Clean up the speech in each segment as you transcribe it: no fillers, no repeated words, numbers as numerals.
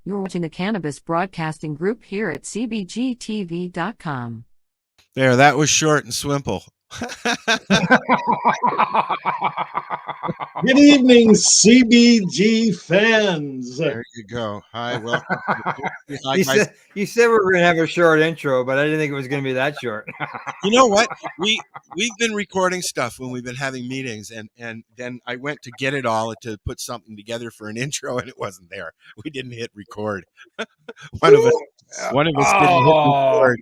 You're watching the Cannabis Broadcasting Group here at CBGtv.com. There, that was short and simple. Good evening, CBG fans. There you go. Hi, welcome. You said we were going to have a short intro, but I didn't think it was going to be that short. You know what? We've been recording stuff when we've been having meetings, and then I went to get it all to put something together for an intro, and it wasn't there. We didn't hit record. One of us didn't hit record.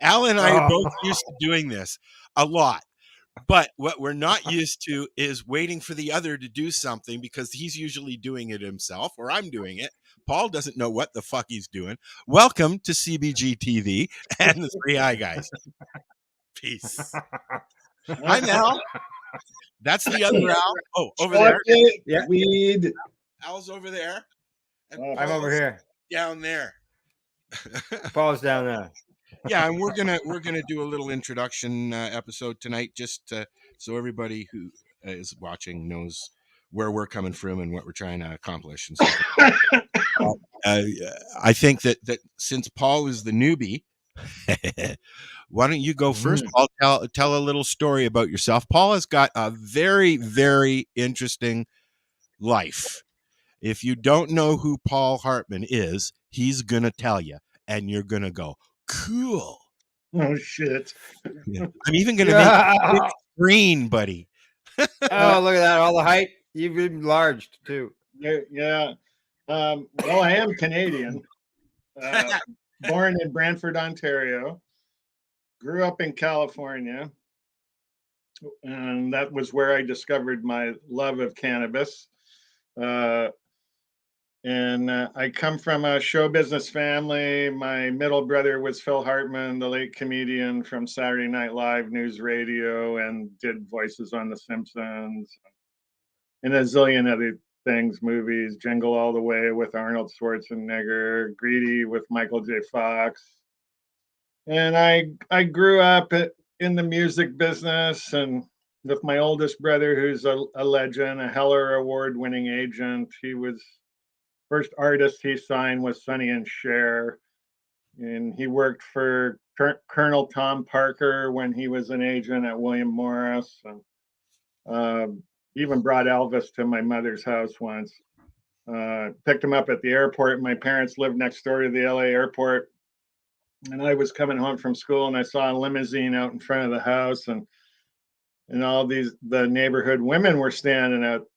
Al and I are both used to doing this a lot. But what we're not used to is waiting for the other to do something, because he's usually doing it himself, or I'm doing it. Paul doesn't know what the fuck he's doing. Welcome to CBGtv and the Three Eye Guys. Peace. Hi, Al. That's the other Al. Oh, over there. Yeah. Weed. Al's over there. And I'm over here. Down there. Paul's down there. Yeah, and we're gonna do a little introduction episode tonight, just so everybody who is watching knows where we're coming from and what we're trying to accomplish. And so, I think that since Paul is the newbie, why don't you go first, Paul? Tell a little story about yourself. Paul has got a very, very interesting life. If you don't know who Paul Hartmann is, he's gonna tell you, and you're gonna go, cool. Oh shit. Yeah. I'm even gonna make it green, buddy. Oh, look at that. All the height. You've enlarged too. Yeah. Well, I am Canadian. Born in Brantford, Ontario. Grew up in California. And that was where I discovered my love of cannabis. And I come from a show business family. My middle brother was Phil Hartmann, the late comedian from Saturday Night Live News Radio, and did voices on The Simpsons and a zillion other things, movies, Jingle All the Way with Arnold Schwarzenegger, Greedy with Michael J. Fox. And I grew up in the music business, and with my oldest brother, who's a legend, a Heller Award-winning agent. He was first artist he signed was Sonny and Cher, and he worked for Colonel Tom Parker when he was an agent at William Morris, and even brought Elvis to my mother's house once. Picked him up at the airport. My parents lived next door to the LA airport, and I was coming home from school, and I saw a limousine out in front of the house, and all the neighborhood women were standing out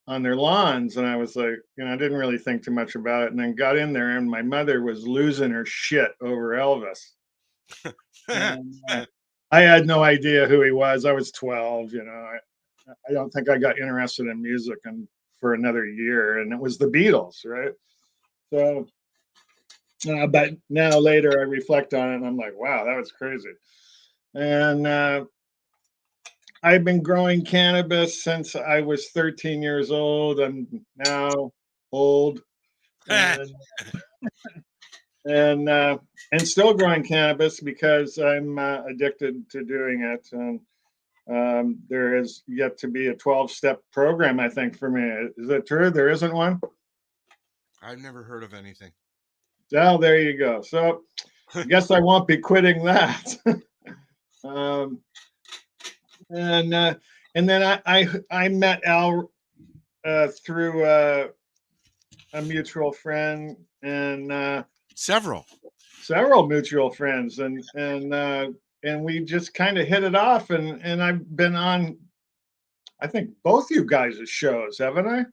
on their lawns, and I was like, I didn't really think too much about it, and then got in there, and my mother was losing her shit over Elvis. And, I had no idea who he was. I was 12. I don't think I got interested in music for another year, and it was the Beatles, right? So, but now later I reflect on it, and I'm like, wow, that was crazy. And I've been growing cannabis since I was 13 years old. I'm now old, and still growing cannabis because I'm addicted to doing it. And there is yet to be a 12-step program, I think, for me. Is it true? There isn't one? I've never heard of anything. Oh, there you go. So I guess I won't be quitting that. And then I met Al through a mutual friend, and several mutual friends, and we just kind of hit it off, and I've been on, I think, both you guys' shows, haven't I?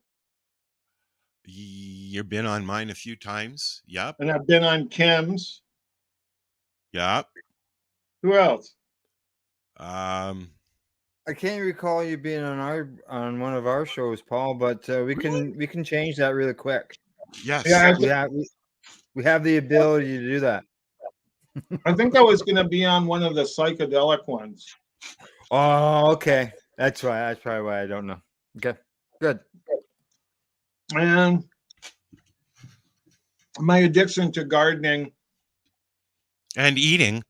You've been on mine a few times. Yep. And I've been on Kim's. Yep. Who else? I can't recall you being on one of our shows, Paul, but we can change that really quick. Yes. Yeah, we have the ability to do that. I think I was going to be on one of the psychedelic ones. Oh, okay. That's why. That's probably why I don't know. Okay, good. And my addiction to gardening and eating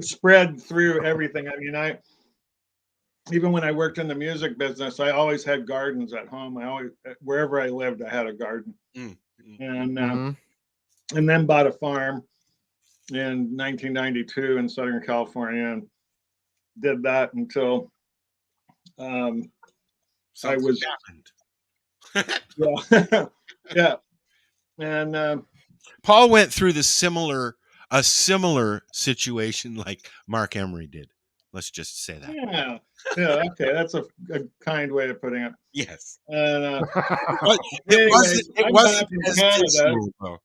spread through everything. I mean, even when I worked in the music business, I always had gardens at home. I always, wherever I lived, I had a garden, Mm. and then bought a farm in 1992 in Southern California, and did that until I Something was happened. yeah, yeah, and Paul went through a similar situation like Mark Emery did. Let's just say that. yeah, okay, that's a kind way of putting it. Yes. And But anyways, it I'm wasn't back in as Canada. visual, though.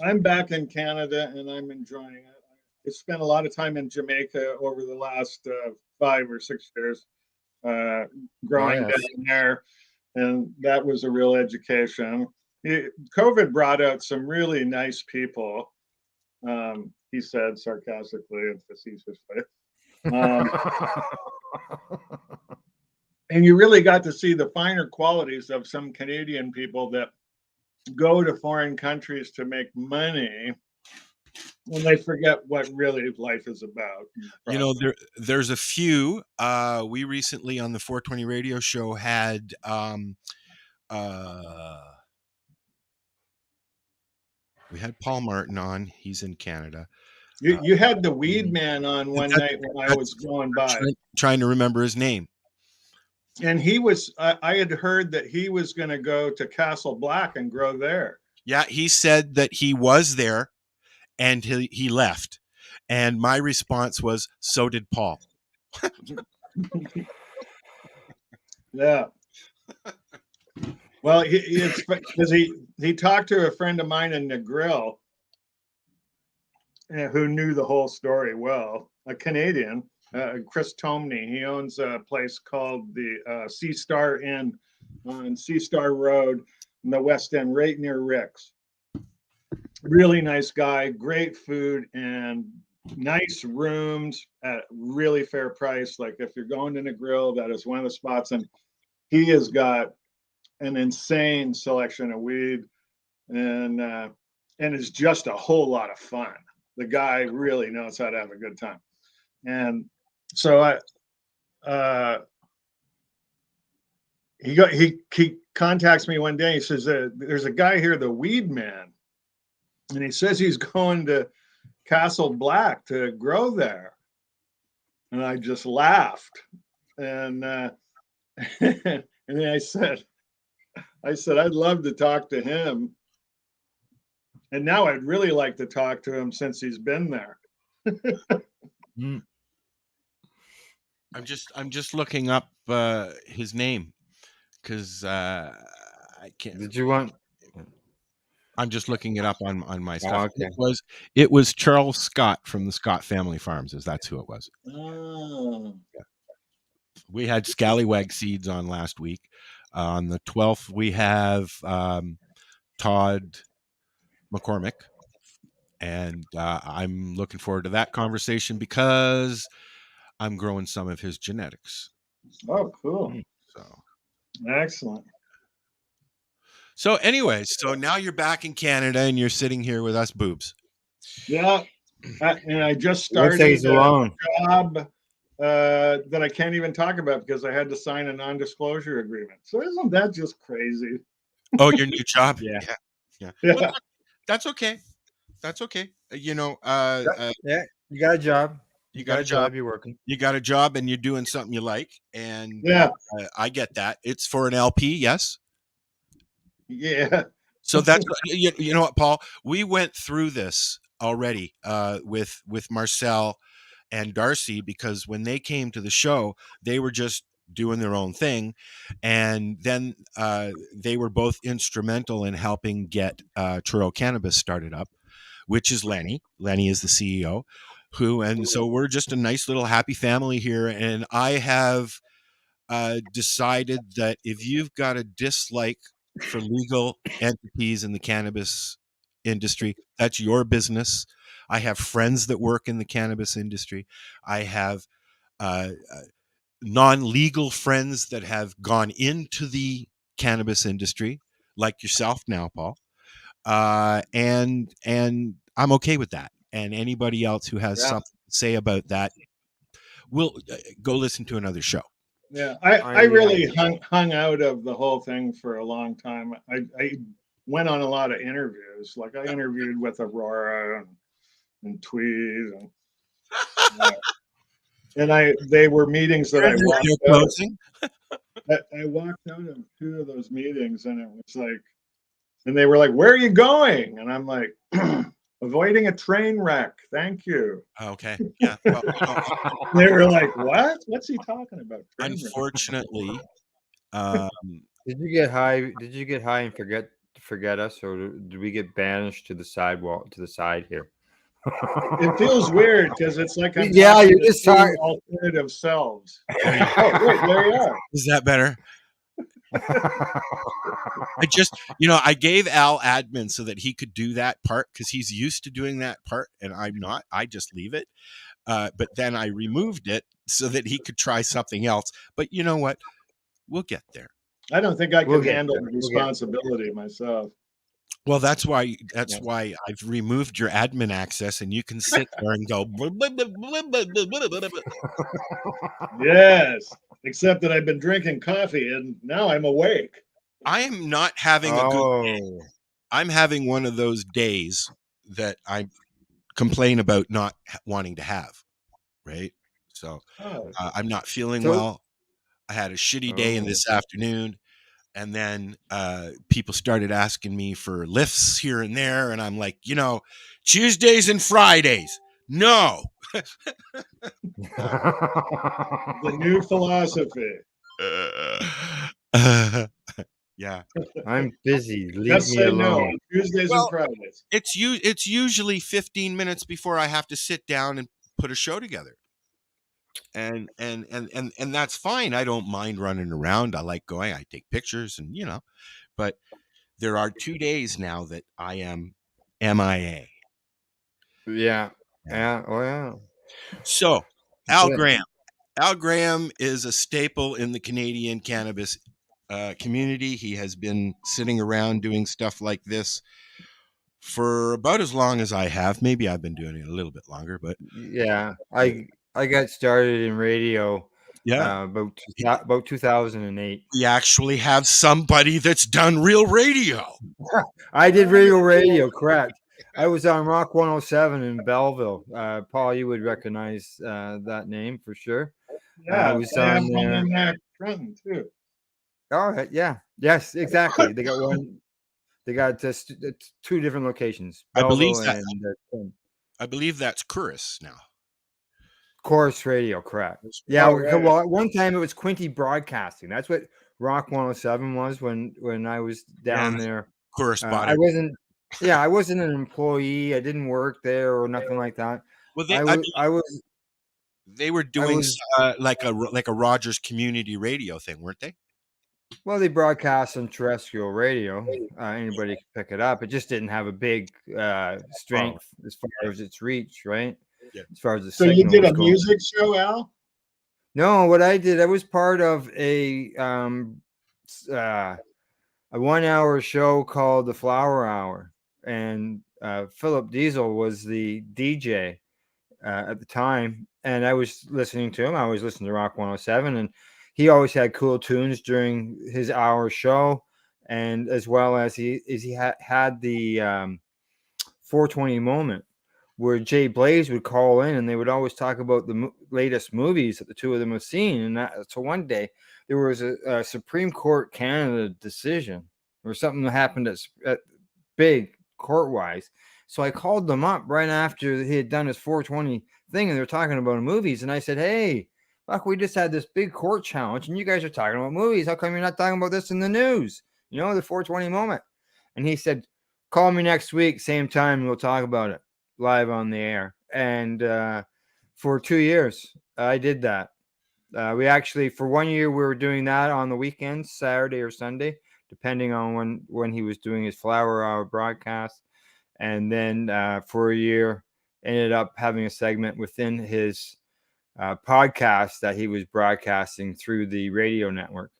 I'm back in Canada, and I'm enjoying it. I spent a lot of time in Jamaica over the last 5 or 6 years, growing yes. down there, and that was a real education. COVID brought out some really nice people, he said sarcastically and facetiously. And you really got to see the finer qualities of some Canadian people that go to foreign countries to make money, and they forget what really life is about. You know, there's a few. We recently on the 420 radio show had we had Paul Martin on. He's in Canada. You had the weed man on one night when I was going by. Trying to remember his name. And he was, I had heard that he was going to go to Castle Black and grow there. Yeah, he said that he was there and he left. And my response was, so did Paul. Yeah. Well, it's because he talked to a friend of mine in Negril who knew the whole story well, a Canadian, Chris Tomney. He owns a place called the Sea Star Inn on Sea Star Road in the West End, right near Rick's. Really nice guy, great food, and nice rooms at really fair price. Like if you're going to Negril, that is one of the spots. And he has got an insane selection of weed, and it's just a whole lot of fun. The guy really knows how to have a good time. And so he contacts me one day. He says, there's a guy here, the weed man, and he says he's going to Castle Black to grow there. And I just laughed. And and then I said, I'd love to talk to him. And now I'd really like to talk to him since he's been there. I'm just looking up his name because I can't. Did you want? I'm just looking it up on my stuff. Okay. It was Charles Scott from the Scott Family Farms. That's who it was. Oh. Yeah. We had Scallywag Seeds on last week. On the 12th, we have Todd McCormick, and I'm looking forward to that conversation because I'm growing some of his genetics. Oh, cool. So excellent. So anyways, so now you're back in Canada and you're sitting here with us boobs. Yeah. And I just started a job that I can't even talk about because I had to sign a non-disclosure agreement. So isn't that just crazy? Oh, your new job? Yeah. Well, that's okay. That's okay. You know, yeah, you got a job. You got a job. You're working. You got a job, and you're doing something you like. And I get that. It's for an LP, yes. Yeah. So that's you know what, Paul. We went through this already with Marcel and Darcy because when they came to the show, they were just doing their own thing, and then they were both instrumental in helping get Truro Cannabis started up, which is Lenny. Lenny is the CEO. So we're just a nice little happy family here, and I have decided that if you've got a dislike for legal entities in the cannabis industry, that's your business. I have friends that work in the cannabis industry. I have non-legal friends that have gone into the cannabis industry, like yourself now, Paul. And I'm okay with that. And anybody else who has something to say about that, we'll go listen to another show. Yeah, I really hung out of the whole thing for a long time. I went on a lot of interviews. Like I interviewed with Aurora and Tweed, and they were meetings that I walked out. I walked out of 2 of those meetings, and it was like, and they were like, "Where are you going?" And I'm like, "Avoiding a train wreck. Thank you." Okay. Yeah. Well, they were like, "What? What's he talking about?" Unfortunately, did you get high? Did you get high and forget us, or did we get banished to the side here? It feels weird because it's like I'm you're just talking alternative selves. Oh, wait, there you are. Is that better? I gave Al admin so that he could do that part because he's used to doing that part and I'm not. I just leave it. But then I removed it so that he could try something else. But you know what? We'll get there. I don't think I can handle the responsibility myself. Well, that's why I've removed your admin access and you can sit there and go. Yes, except that I've been drinking coffee and now I'm awake. I am not having a good day. I'm having one of those days that I complain about not wanting to have, right? So I'm not feeling well. I had a shitty day in this afternoon. And then people started asking me for lifts here and there. And I'm like, Tuesdays and Fridays. No. The new philosophy. Yeah. I'm busy. Leave me alone. No. Tuesdays and Fridays. It's usually 15 minutes before I have to sit down and put a show together. And that's fine. I don't mind running around. I like going. I take pictures and but there are 2 days now that I am MIA. Yeah. Oh yeah. So Al Graham. Al Graham is a staple in the Canadian cannabis community. He has been sitting around doing stuff like this for about as long as I have. Maybe I've been doing it a little bit longer, but yeah, I got started in radio. Yeah, about 2008. We actually have somebody that's done real radio. I did real radio, correct. I was on Rock 107 in Belleville. Paul, you would recognize that name for sure. Yeah, I was on there. Trenton too. All right. Yeah. Yes. Exactly. They got one. They got just 2 different locations. Belleville I believe that's Chorus now. Chorus Radio, correct. Yeah. Well, at one time it was Quinty Broadcasting. That's what Rock 107 was when I was down there. Chorus bought it. I wasn't an employee. I didn't work there or nothing like that. Well, they were doing like a Rogers community radio thing, weren't they? Well, they broadcast on terrestrial radio. Anybody can pick it up. It just didn't have a big strength as far as its reach, right? Yeah. As far as the so you did a music show, Al? No, what I did, I was part of a 1-hour show called the Flower Hour, and Philip Diesel was the DJ at the time, and I was listening to him. I was listening to Rock 107, and he always had cool tunes during his hour show, and as well as he had the 420 moment where Jay Blaze would call in and they would always talk about the latest movies that the 2 of them have seen. And so one day there was a Supreme Court Canada decision or something that happened at big court-wise. So I called them up right after he had done his 420 thing and they were talking about movies. And I said, hey, look, we just had this big court challenge and you guys are talking about movies. How come you're not talking about this in the news? The 420 moment. And he said, call me next week, same time, and we'll talk about it live on the air. And for 2 years, I did that. We actually, for 1 year, we were doing that on the weekends, Saturday or Sunday, depending on when he was doing his Flower Hour broadcast. And then for a year, ended up having a segment within his podcast that he was broadcasting through the radio network.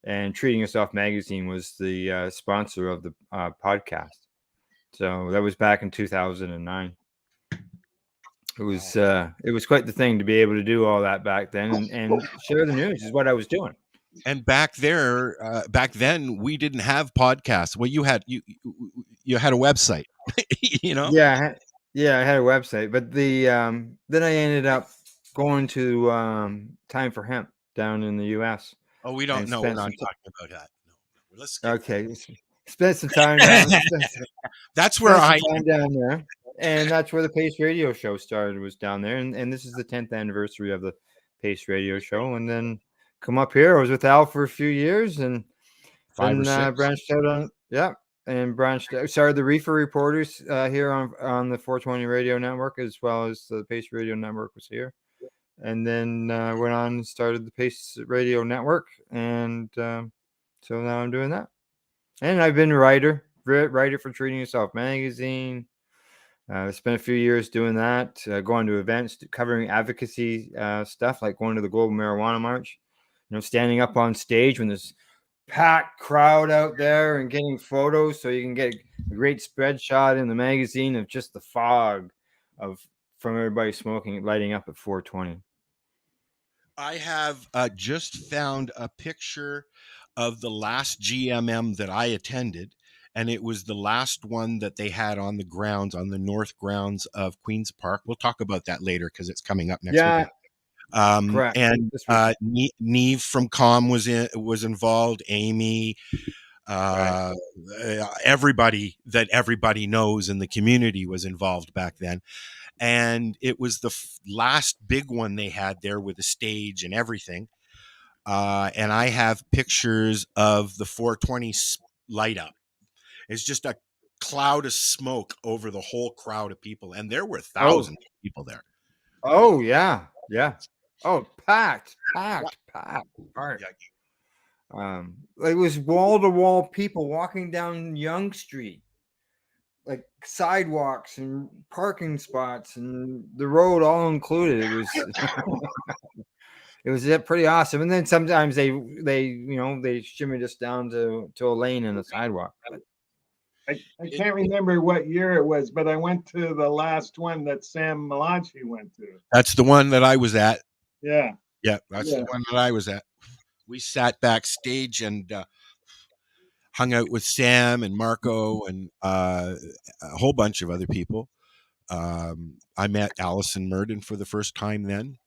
And Treating Yourself Magazine was the sponsor of the podcast. So that was back in 2009. It was quite the thing to be able to do all that back then and share the news is what I was doing. And back then, we didn't have podcasts. Well, you had a website, you know. Yeah, I had a website, but then I ended up going to Time for Hemp down in the U.S. Oh, we don't and know. We're spent not some talking about that. No. Let's skip. okay, spent some time down. That's where Spent some time down there, and that's where the Pace Radio Show started. Was down there, and this is the 10th anniversary of the Pace Radio Show. And then come up here. I was with Al for a few years, and 5 or then 6. branched out on started the Reefer Reporters here on the 420 Radio Network, as well as the Pace Radio Network was here, and then went on and started the Pace Radio Network, and so now I'm doing that. And I've been a writer for Treating Yourself magazine. I spent a few years doing that, going to events, covering advocacy stuff, like going to the Global Marijuana March, standing up on stage when there's packed crowd out there and getting photos so you can get a great spread shot in the magazine of just the fog from everybody smoking, lighting up at 420. I have just found a picture of the last GMM that I attended, and it was the last one that they had on the north grounds of Queen's Park. We'll talk about that later because it's coming up next week. Correct. And Neve from Com was involved. Amy, Right. everybody that everybody knows in the community was involved back then. And it was the last big one they had there with a stage and everything. And I have pictures of the 420 light up. It's just a cloud of smoke over the whole crowd of people. And there were thousands of people there. Oh, yeah. Yeah. Oh, packed. It was wall-to-wall people walking down Yonge Street, like sidewalks and parking spots and the road all included. It was it was pretty awesome. And then sometimes they shimmied us down to a lane in the sidewalk. I can't remember what year it was, but I went to the last one that Sam Malachi went to. That's the one that I was at. Yeah. Yeah, that's the one that I was at. We sat backstage and hung out with Sam and Marco and a whole bunch of other people. I met Allison Murden for the first time then.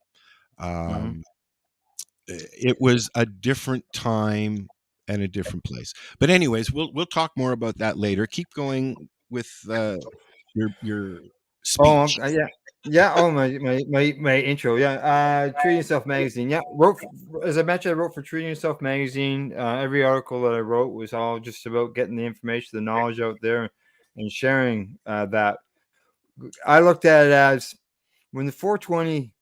It was a different time and a different place. But anyways, we'll talk more about that later. Keep going with your speech. Yeah. Oh, my intro. Yeah. Treating Yourself magazine. Yeah. As I mentioned, I wrote for Treating Yourself magazine. Every article that I wrote was all just about getting the information, the knowledge out there, and sharing that. I looked at it as when the 420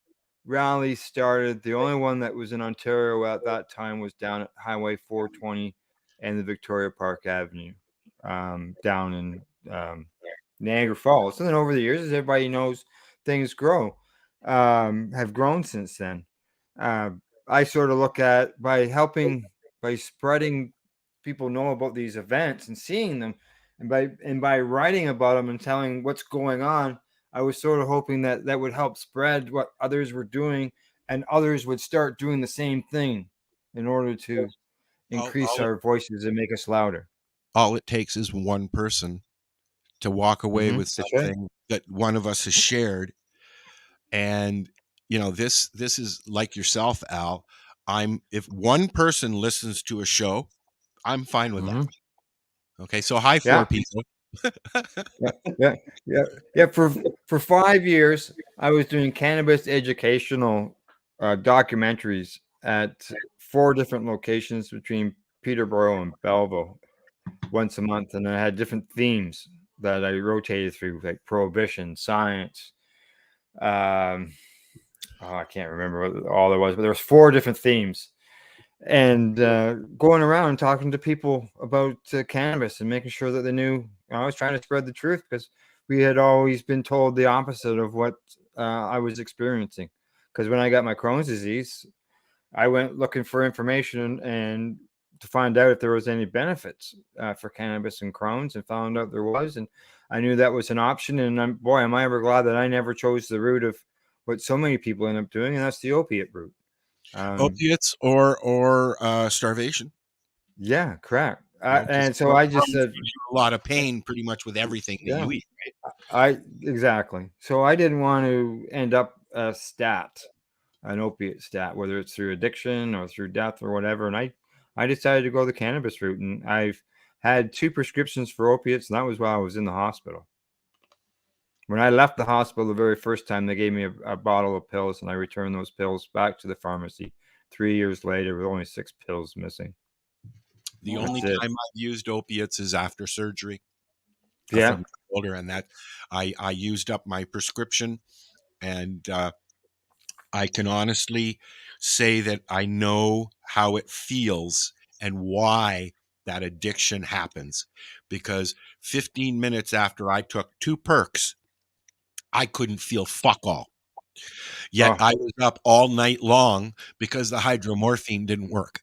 rally started, the only one that was in Ontario at that time was down at Highway 420 and the Victoria Park Avenue, down in Niagara Falls. And then over the years, as everybody knows, things have grown since then. I sort of look at by spreading people know about these events and seeing them, and by writing about them and telling what's going on, I was sort of hoping that would help spread what others were doing, and others would start doing the same thing in order to increase our voices and make us louder. All it takes is one person to walk away with something that one of us has shared. And, this is like yourself, Al. If one person listens to a show, I'm fine with that. Okay. So hi, 4 people. Yeah. For 5 years, I was doing cannabis educational documentaries at 4 different locations between Peterborough and Belleville once a month, and I had different themes that I rotated through, like prohibition, science. I can't remember what all there was, but there was 4 different themes, and going around and talking to people about cannabis and making sure that they knew. I was trying to spread the truth because we had always been told the opposite of what I was experiencing. Because when I got my Crohn's disease, I went looking for information and to find out if there was any benefits for cannabis and Crohn's, and found out there was, and I knew that was an option. And am I ever glad that I never chose the route of what so many people end up doing, and that's the opiate route. Opiates or starvation. Yeah, correct. And so I just said a lot of pain pretty much with everything that you eat. Right? Exactly. So I didn't want to end up a stat, an opiate stat, whether it's through addiction or through death or whatever. And I decided to go the cannabis route, and I've had 2 prescriptions for opiates, and that was while I was in the hospital. When I left the hospital the very first time, they gave me a bottle of pills, and I returned those pills back to the pharmacy 3 years later with only 6 pills missing. The only time I've used opiates is after surgery. Yeah. From my shoulder, and that I used up my prescription, and I can honestly say that I know how it feels and why that addiction happens, because 15 minutes after I took 2 perks, I couldn't feel fuck all. Yet I was up all night long because the hydromorphine didn't work.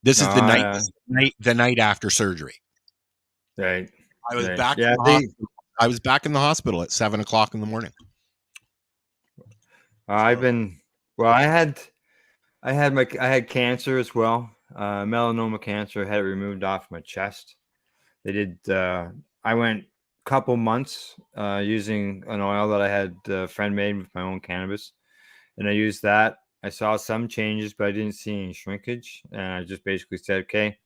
This is the night after surgery. Right. I was back. I was back in the hospital at 7 o'clock in the morning. I had cancer as well, melanoma cancer. I had it removed off my chest. They did. I went a couple months using an oil that I had a friend made with my own cannabis, and I used that. I saw some changes, but I didn't see any shrinkage, and I just basically said, "Okay,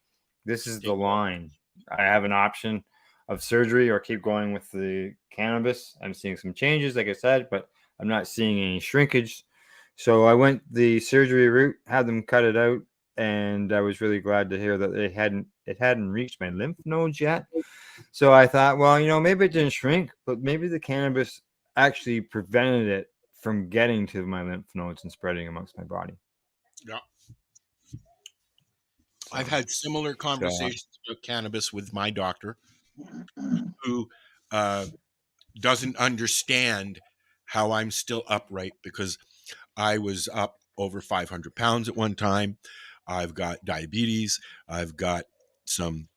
this is the line. I have an option of surgery or keep going with the cannabis. I'm seeing some changes, like I said, but I'm not seeing any shrinkage." So I went the surgery route, had them cut it out, and I was really glad to hear that it hadn't reached my lymph nodes yet. So I thought, well, maybe it didn't shrink, but maybe the cannabis actually prevented it from getting to my lymph nodes and spreading amongst my body. Yeah. I've had similar conversations about cannabis with my doctor, who doesn't understand how I'm still upright, because I was up over 500 pounds at one time. I've got diabetes. I've got some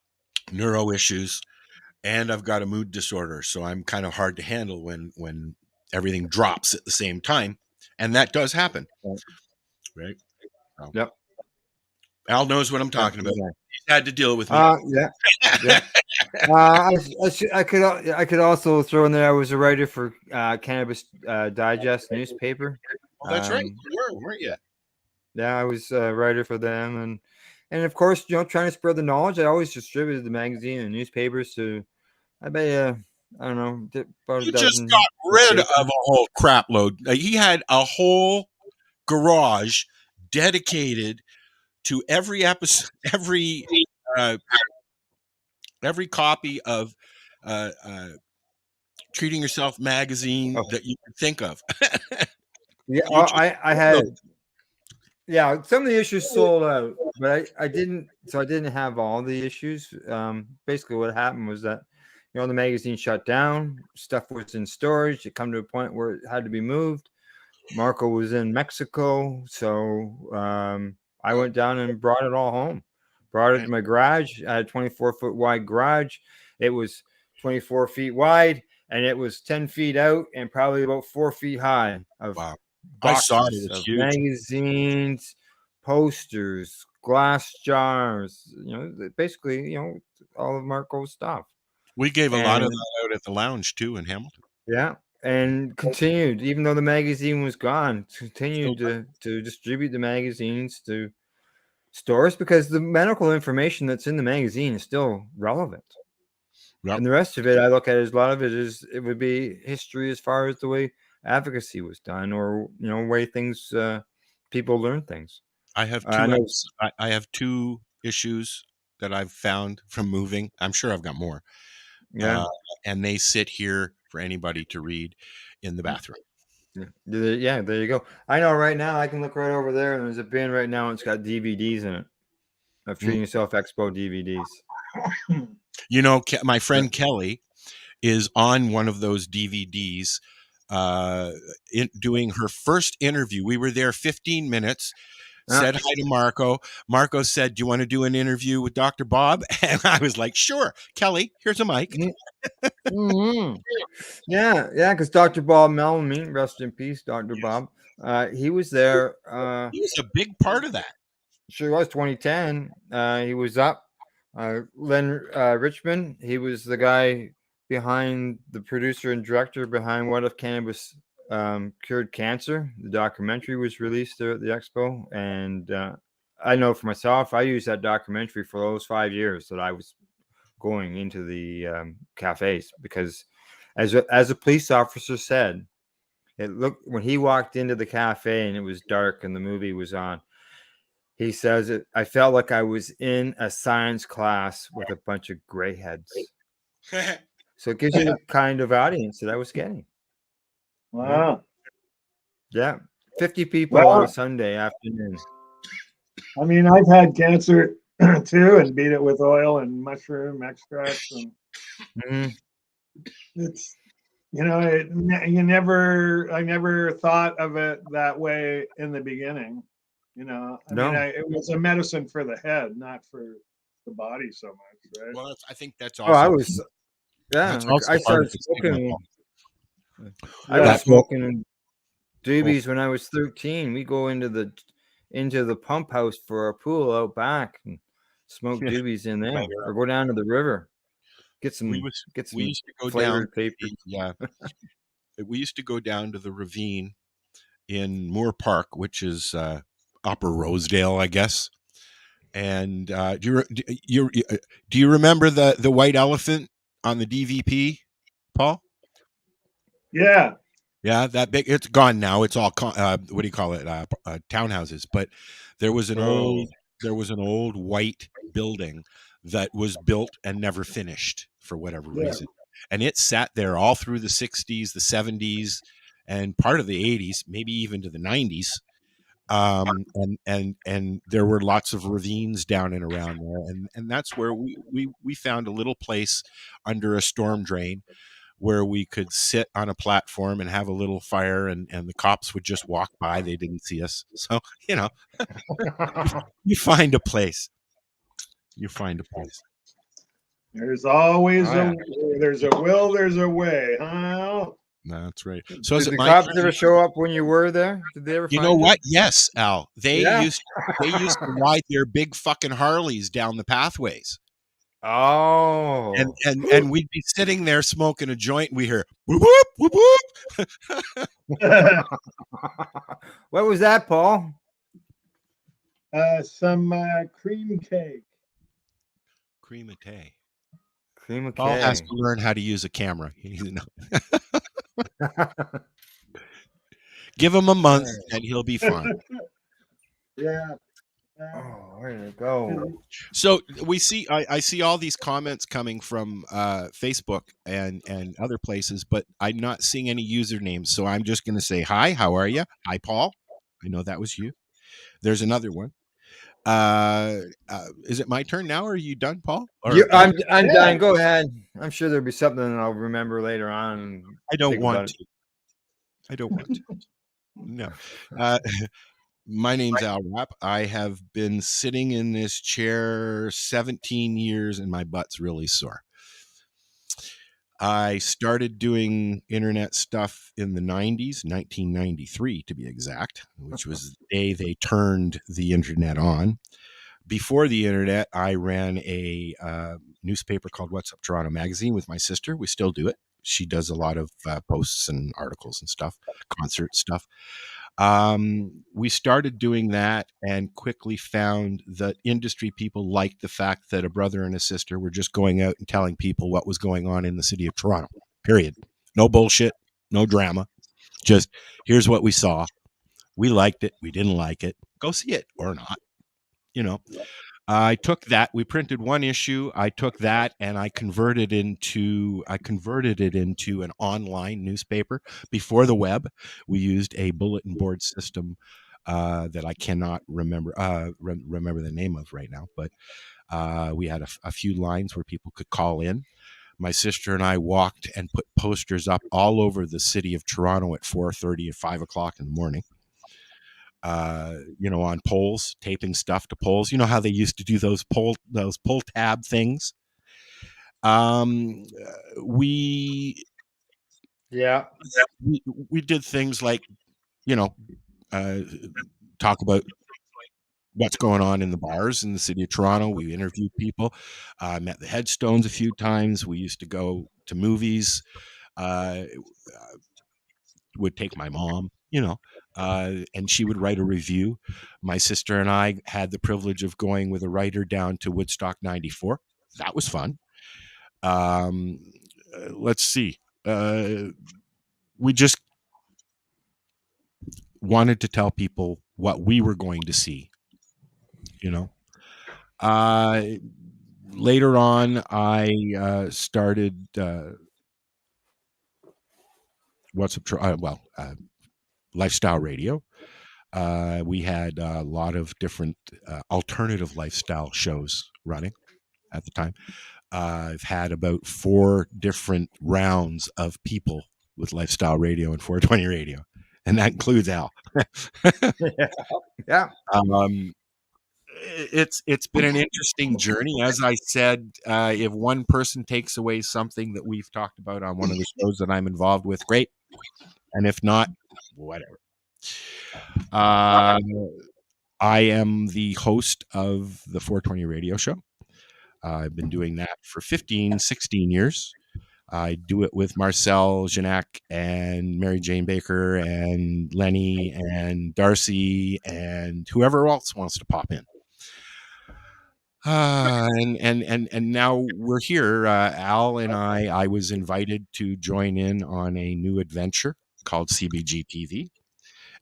neuro issues, and I've got a mood disorder. So I'm kind of hard to handle when everything drops at the same time. And that does happen. Right? So, yep. Al knows what I'm talking about. He's had to deal with me. Yeah. I could also throw in there, I was a writer for Cannabis Digest newspaper. Oh, that's right. You weren't you? Yeah, I was a writer for them, and of course, trying to spread the knowledge. I always distributed the magazine and newspapers to, I bet I don't know, about you just got rid of a whole crap load. He had a whole garage dedicated to every episode, every copy of Treating Yourself magazine that you could think of. Yeah, I had. Yeah, some of the issues sold out, but I didn't have all the issues. Basically, what happened was that the magazine shut down. Stuff was in storage. It come to a point where it had to be moved. Marco was in Mexico, so I went down and brought it all home. Brought it to my garage. I had a 24-foot wide garage. It was 24 feet wide, and it was 10 feet out and probably about 4 feet high. Wow. I saw it. It's huge. Magazines, posters, glass jars, basically, all of Marco's stuff. We gave a lot of that out at the lounge too in Hamilton. Yeah. And continued, even though the magazine was gone, continued to distribute the magazines to stores, because the medical information that's in the magazine is still relevant. Yep. And the rest of it, I look at it, a lot of it would be history as far as the way advocacy was done, or way things people learn things. I have I have 2 issues that I've found from moving. I'm sure I've got more. Yeah. And they sit here for anybody to read in the bathroom. Yeah, there you go. I know right now I can look right over there, and there's a bin right now, and it's got DVDs in it of Treating Yourself Expo DVDs. My friend Kelly is on one of those DVDs doing her first interview. We were there 15 minutes said hi to Marco. Marco said, "Do you want to do an interview with Dr. Bob?" And I was like, "Sure." Kelly, here's a mic. Mm-hmm. Yeah, because Dr. Bob Melman, rest in peace, Dr. Bob. He was there. He was a big part of that. Sure was 2010. He was up. Len Richmond, he was the guy behind, the producer and director behind What If Cannabis Cured Cancer. The documentary was released there at the expo. And I know for myself, I used that documentary for those 5 years that I was going into the cafes, because as a police officer said, it looked, when he walked into the cafe and it was dark and the movie was on, he says, I felt like I was in a science class with a bunch of gray heads. So it gives you the kind of audience that I was getting. Wow. Yeah. 50 people on a Sunday afternoon. I mean, I've had cancer too, and beat it with oil and mushroom extracts. And it's, I never thought of it that way in the beginning. I mean, it was a medicine for the head, not for the body so much, right? Well, I think that's also. I was, I started smoking. I was smoking doobies when I was 13. We go into the pump house for a pool out back and smoke doobies in there, or go down to the river, get some. We used to go down. We used to go down to the ravine in Moore Park, which is Upper Rosedale, I guess. And do you remember the white elephant on the DVP, Paul? Yeah, that big. It's gone now. It's all what do you call it? Townhouses. But there was an old white building that was built and never finished for whatever reason, and it sat there all through the 60s, the 70s, and part of the 80s, maybe even to the 90s. And there were lots of ravines down and around there, and that's where we found a little place under a storm drain where we could sit on a platform and have a little fire, and the cops would just walk by. They didn't see us. So, you find a place. There's always there's a will, there's a way, huh? That's right. So did the cops ever show up when you were there? Did they ever? You know what? Yes, Al. They used to ride their big fucking Harleys down the pathways. Oh. And we'd be sitting there smoking a joint, and we hear whoop whoop whoop whoop. What was that, Paul? Some cream cake. Cremate. Paul has to learn how to use a camera. He needs to know. Give him a month and he'll be fine. Yeah. Oh, there you go. So we see, I see all these comments coming from Facebook and other places, but I'm not seeing any usernames. So I'm just going to say, hi, how are you? Hi, Paul. I know that was you. There's another one. Is it my turn now, or are you done, Paul? I'm done. Go ahead. I'm sure there'll be something I'll remember later on. I don't want to. No. My name's Al Rapp. I have been sitting in this chair 17 years and my butt's really sore. I started doing internet stuff in the 90s, 1993 to be exact, which was the day they turned the internet on. Before the internet, I ran a newspaper called What's Up Toronto Magazine with my sister. We still do it. She does a lot of posts and articles and stuff, concert stuff. We started doing that and quickly found that industry people liked the fact that a brother and a sister were just going out and telling people what was going on in the city of Toronto, period. No bullshit, no drama. Just here's what we saw. We liked it. We didn't like it. Go see it or not. I took that. We printed one issue. I took that and I converted it into an online newspaper. Before the web, we used a bulletin board system that I cannot remember the name of right now. But we had a few lines where people could call in. My sister and I walked and put posters up all over the city of Toronto at 4:30 and 5 o'clock in the morning. on poles, taping stuff to poles. You know how they used to do those pull tab things. We Yeah. we did things like, talk about what's going on in the bars in the city of Toronto. We interviewed people, met the Headstones a few times. We used to go to movies. Would take my mom, and she would write a review. My sister and I had the privilege of going with a writer down to Woodstock 94. That was fun. Let's see. We just wanted to tell people what we were going to see, later on, I started lifestyle radio. We had a lot of different alternative lifestyle shows running at the time. I've had about 4 different rounds of people with lifestyle radio and 420 radio, and that includes Al. Yeah. It's been an interesting journey. As I said, if one person takes away something that we've talked about on one of the shows that I'm involved with, great. And if not, whatever. I am the host of the 420 radio show. I've been doing that for 15, 16 years. I do it with Marcel Janak and Mary Jane Baker and Lenny and Darcy and whoever else wants to pop in. And now we're here. Al and I was invited to join in on a new adventure called CBGtv.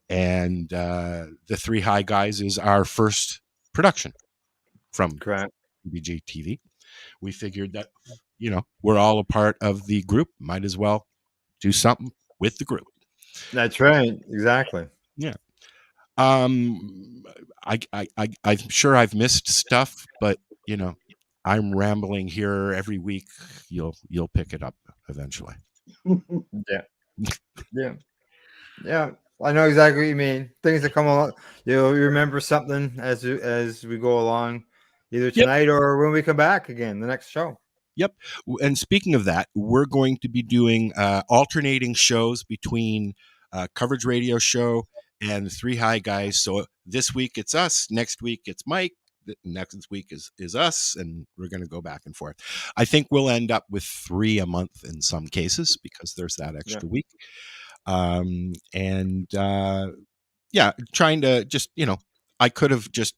And the Three High Guys is our first production from CBGtv. We figured that, we're all a part of the group. Might as well do something with the group. That's right. Exactly. Yeah. I'm sure I've missed stuff, but I'm rambling here every week. You'll pick it up eventually. Yeah. I know exactly what you mean. Things that come along, you'll remember something as we go along, either tonight or when we come back again, the next show. Yep. And speaking of that, we're going to be doing alternating shows between Coverage Radio Show and Three High Guys. So this week it's us, next week it's Mike, next week is us, and we're going to go back and forth. I think we'll end up with 3 a month in some cases because there's that extra week. Trying to just, I could have just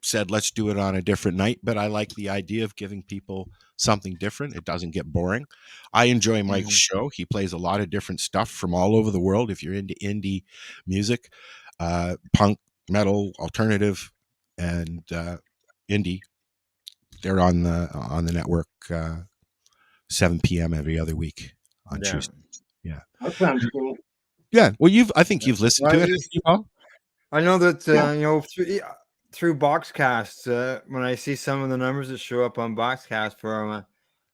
said, let's do it on a different night, but I like the idea of giving people something different. It doesn't get boring. I enjoy Mike's show. He plays a lot of different stuff from all over the world. If you're into indie music, punk, metal, alternative, and indie, they're on the network 7 p.m. every other week on Tuesday. Yeah, that sounds cool. Yeah, well, I think you've listened to it. I know that through Boxcast, when I see some of the numbers that show up on Boxcast for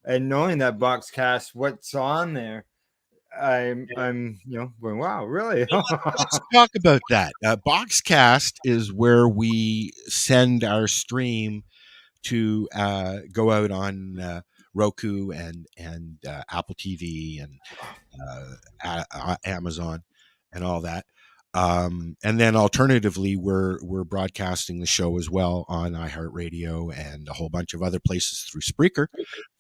and knowing that Boxcast, what's on there, I'm going, wow, really? Let's talk about that. Boxcast is where we send our stream to go out on Roku and Apple TV and Amazon and all that. And then alternatively, we're broadcasting the show as well on iHeartRadio and a whole bunch of other places through Spreaker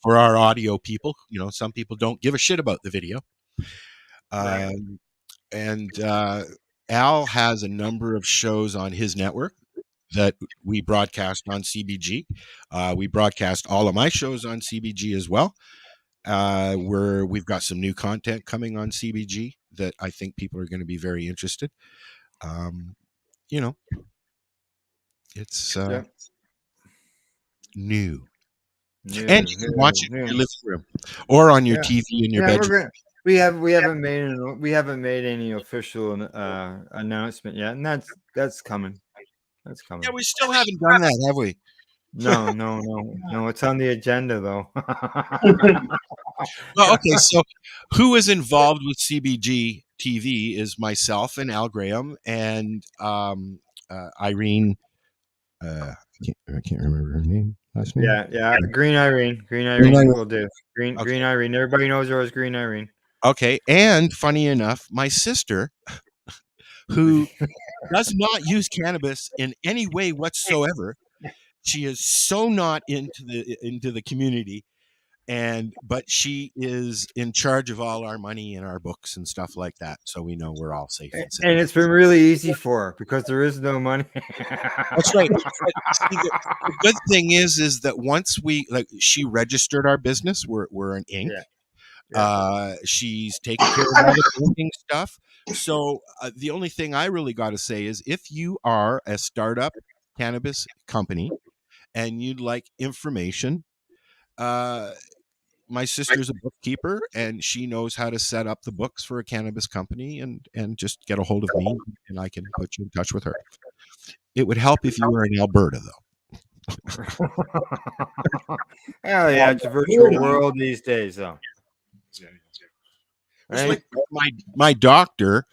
for our audio people. Some people don't give a shit about the video. And Al has a number of shows on his network that we broadcast on CBG. We broadcast all of my shows on CBG as well. We've got some new content coming on CBG that I think people are going to be very interested. It's new. And you can watch it in your living room or on your TV in your bedroom. We haven't made any official announcement yet, and that's coming. That's coming. Yeah, we still haven't done that, have we? No. It's on the agenda, though. Well, okay. So, who is involved with CBG CBGtv is myself and Al Graham and Irene. I can't remember her last name. Yeah. Green Irene will do. Green Irene. Everybody knows her as Green Irene. Okay, and funny enough, my sister, who does not use cannabis in any way whatsoever, she is so not into the community, but she is in charge of all our money and our books and stuff like that, so we know we're all safe and safe. And it's been really easy for her because there is no money. That's right. See, the good thing is that once she registered our business, we're an Inc. She's taking care of all the banking stuff. So the only thing I really got to say is, if you are a startup cannabis company and you'd like information, my sister's a bookkeeper and she knows how to set up the books for a cannabis company, and just get a hold of me and I can put you in touch with her. It would help if you were in Alberta, though. Hell yeah, it's a virtual world these days, though. It's like my doctor.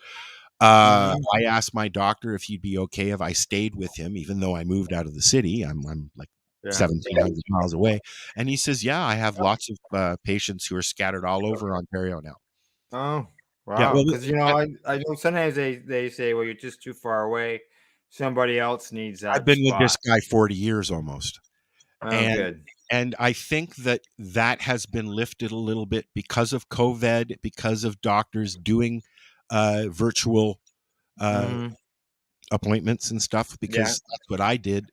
I asked my doctor if he'd be okay if I stayed with him, even though I moved out of the city. I'm like 1,700 miles away, and he says, "Yeah, I have lots of patients who are scattered all over Ontario now." Oh, wow! Because I know sometimes they say, "Well, you're just too far away. Somebody else needs that." I've been with this guy 40 years almost. Oh, good. And I think that has been lifted a little bit because of COVID, because of doctors doing virtual appointments and stuff, because that's what I did.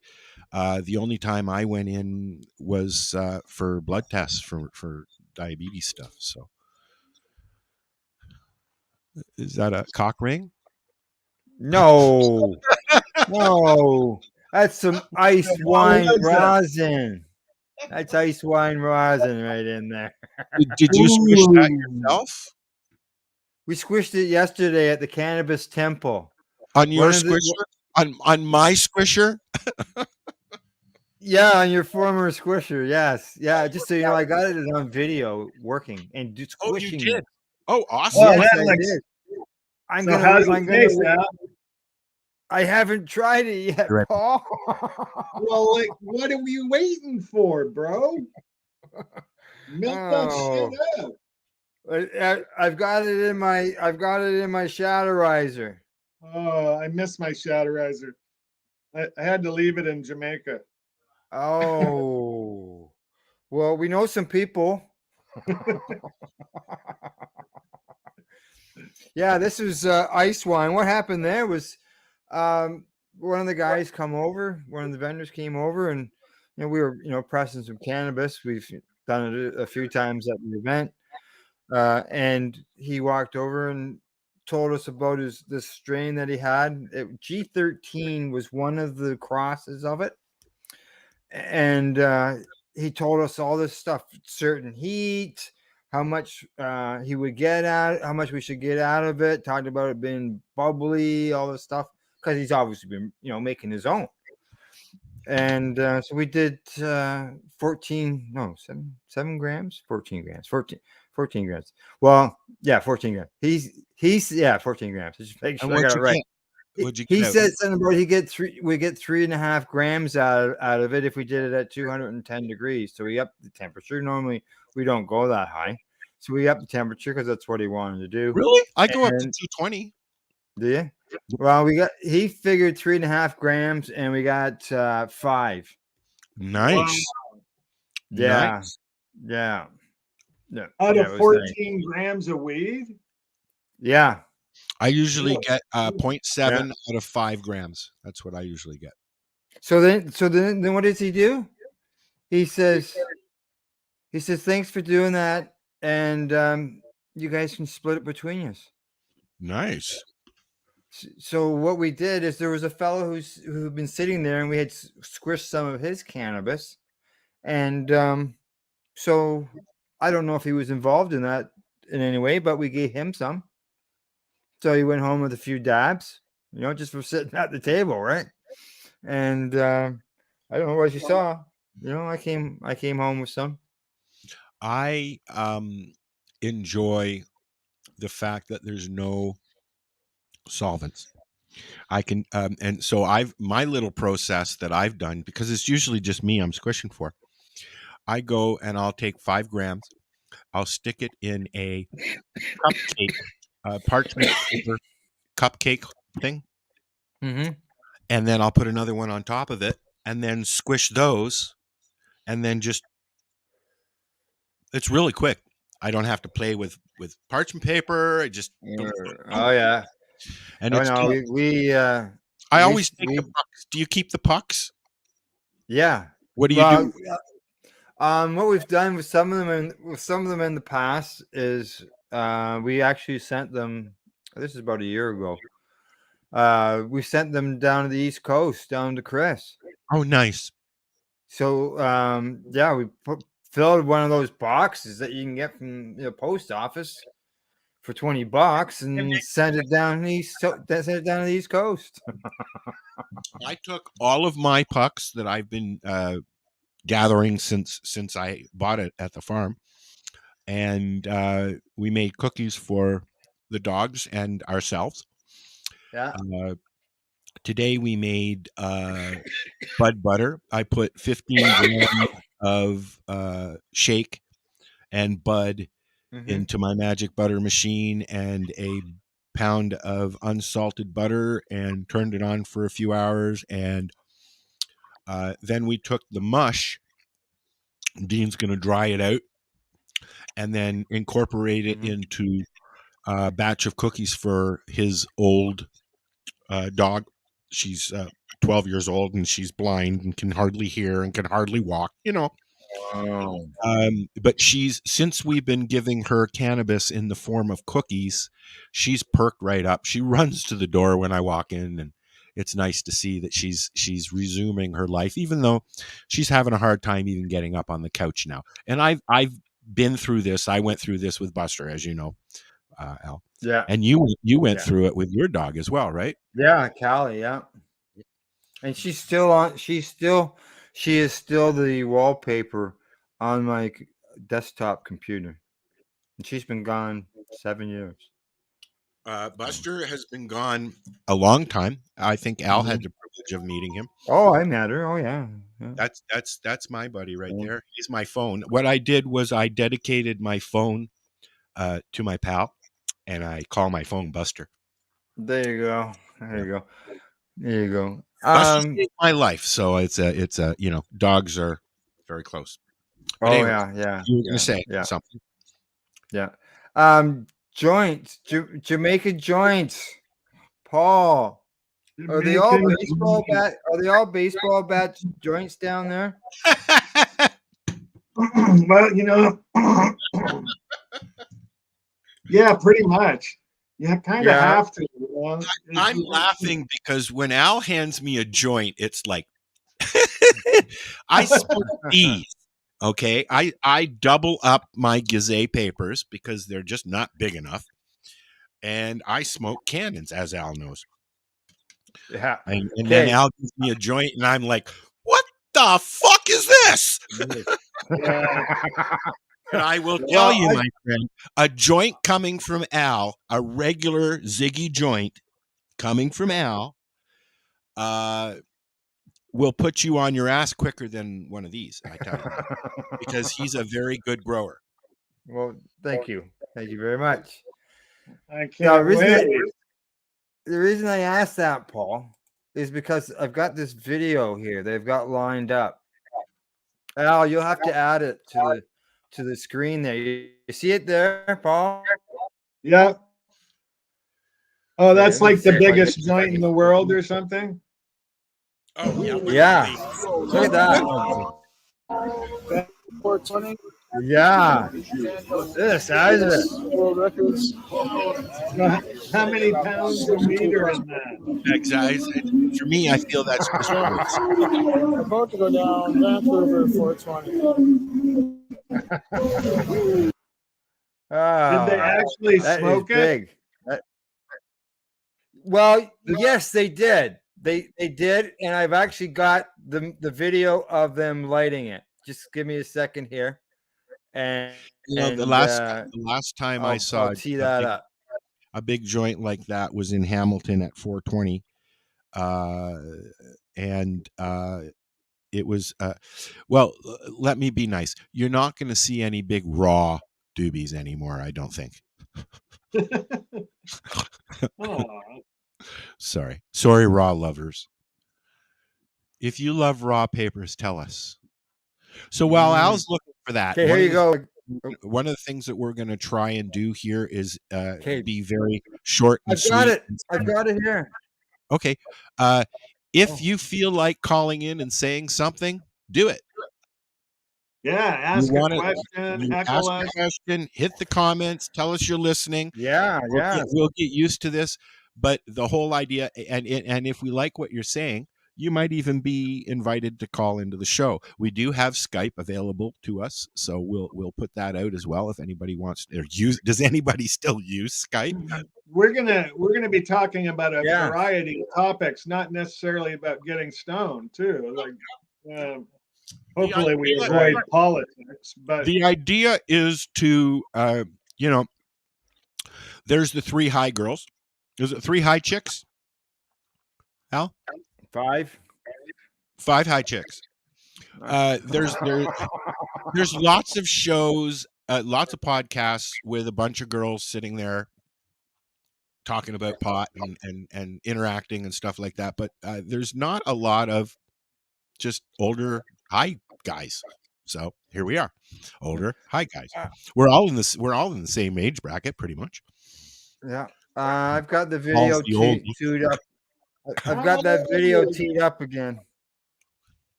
The only time I went in was for blood tests for diabetes stuff. So is that a cock ring? No. No. That's some ice wine rosin. That's ice wine rosin right in there. Did you squish that yourself? We squished it yesterday at the Cannabis Temple. On your squisher? On my squisher? Yeah, on your former squisher. Yes. Yeah, just so you know, I got it on video working and just squishing. Oh, you did? Oh, awesome. Yes, I did. I'm gonna I haven't tried it yet, Paul. Well, like, what are we waiting for, bro? Milk that shit out. I've got it in my shatterizer. Oh, I miss my shatterizer. I had to leave it in Jamaica. Oh, well, we know some people. Yeah, this was ice wine. What happened there was one of the guys one of the vendors came over, and we were pressing some cannabis. We've done it a few times at the event, and he walked over and told us about this strain that he had. G13 was one of the crosses of it, and he told us all this stuff: certain heat, how much he would get out, how much we should get out of it. Talked about it being bubbly, all this stuff, because he's obviously been making his own. And so we did 7 grams, 14 grams, 14 grams. Well, yeah, 14 grams. He's 14 grams. Just make sure I got it right. He said something about we get 3.5 grams out of it if we did it at 210 degrees. So we upped the temperature. Normally we don't go that high, so we upped the temperature because that's what he wanted to do. Really? I go up to 220. Do you? Well, he figured 3.5 grams, and we got 5. Nice. Wow. Yeah. Nice. Yeah. Out of 14 grams of weed? Yeah. I usually get 0.7 out of 5 grams. That's what I usually get. So then what does he do? He says, thanks for doing that, and you guys can split it between us. Nice. So what we did is there was a fellow who'd been sitting there, and we had squished some of his cannabis, and so I don't know if he was involved in that in any way, but we gave him some. So he went home with a few dabs, just for sitting at the table, right? And I don't know what you saw. I came home with some. I enjoy the fact that there's no solvents. I can, and so my little process that I've done, because it's usually just me I'm squishing for. I go and I'll take 5 grams. I'll stick it in a cupcake, parchment paper cupcake thing, Mm-hmm. and then I'll put another one on top of it, and then squish those, and then just it's really quick. I don't have to play with parchment paper. I just Oh yeah. and Oh it's no, good. I always take the pucks. Do you keep the pucks? Yeah. What do you do? What we've done with some of them in the past is we actually sent them. This is about a year ago. We sent them down to the East Coast, down to Chris. Oh, nice. So yeah, we filled one of those boxes that you can get from the post office for $20 and sent it down the East Coast. I took all of my pucks that I've been gathering since I bought it at the farm, and we made cookies for the dogs and ourselves. Yeah. Today we made bud butter. I put 15 grams of shake and bud into my magic butter machine and a pound of unsalted butter and turned it on for a few hours. And then we took the mush. Dean's going to dry it out and then incorporate it into a batch of cookies for his old dog. She's 12 years old and she's blind and can hardly hear and can hardly walk, Oh. But since we've been giving her cannabis in the form of cookies, she's perked right up. She runs to the door when I walk in, and it's nice to see that she's resuming her life, even though she's having a hard time even getting up on the couch now. And I've been through this. I went through this with Buster, as you know, Al. Yeah. And you went through it with your dog as well, right? Yeah, Callie, yeah. And she's still on. She is still the wallpaper on my desktop computer. And she's been gone 7 years. Buster has been gone a long time. I think Al had the privilege of meeting him. Oh, I met her. Oh, yeah. That's my buddy right there. He's my phone. What I did was I dedicated my phone to my pal, and I call my phone Buster. There you go. There you go. Buster saved my life, so it's a dogs are very close. But anyway, yeah. You were going to say something. Yeah. Joints, Jamaica joints. Paul, are they all baseball bat joints down there? Well, yeah, pretty much. You kind of have to. I'm laughing because when Al hands me a joint, it's like I smoke these. Okay, I double up my Gazette papers because they're just not big enough, and I smoke cannons, as Al knows. Yeah, and then Al gives me a joint, and I'm like, "What the fuck is this?" And I will tell you, my friend, a joint coming from Al, a regular Ziggy joint coming from Al, will put you on your ass quicker than one of these, I tell you, because he's a very good grower. Well, thank you very much. I can't wait. The reason I asked that, Paul, is because I've got this video here they've got lined up. Al, you'll have to add it to the screen there. You see it there, Paul? Yeah. Oh, that's like the biggest joint in the world or something? Oh, yeah. Yeah. Look at that. 420. Yeah. The size of it. World records. How many pounds of meat are in that? Exactly. For me, I feel that's About to go down Vancouver 420. Did they actually smoke it? Big. Well, yes, they did. They did, and I've actually got the video of them lighting it. Just give me a second here. And the last time I saw I'll tee that up. a big joint like that was in Hamilton at 420. And it was, well, let me be nice. You're not going to see any big raw doobies anymore, I don't think. Oh, Sorry, raw lovers. If you love raw papers, tell us. So while Al's looking for that, Okay, here you go. one of the things that we're going to try and do here is Okay. be very short and I've sweet. got it. I've got it here. Okay. If you feel like calling in and saying something, do it. yeah. Ask a question, heckle us. Question, hit the comments, tell us you're listening. Yeah, We'll get used to this. But the whole idea, and if we like what you're saying, you might even be invited to call into the show. We do have Skype available to us, so we'll put that out as well if anybody wants to use. Does anybody still use Skype? We're gonna be talking about a variety of topics, not necessarily about getting stoned too. Like, hopefully we avoid politics. But the idea is to, there's the 3 high girls. Is it 3 high chicks? Al? 5 high chicks. There's lots of shows, lots of podcasts with a bunch of girls sitting there talking about pot and interacting and stuff like that. But there's not a lot of just older high guys. So here we are, older high guys. We're all in the same age bracket, pretty much. Yeah, I've got the video teed up. I've got that video teed up again.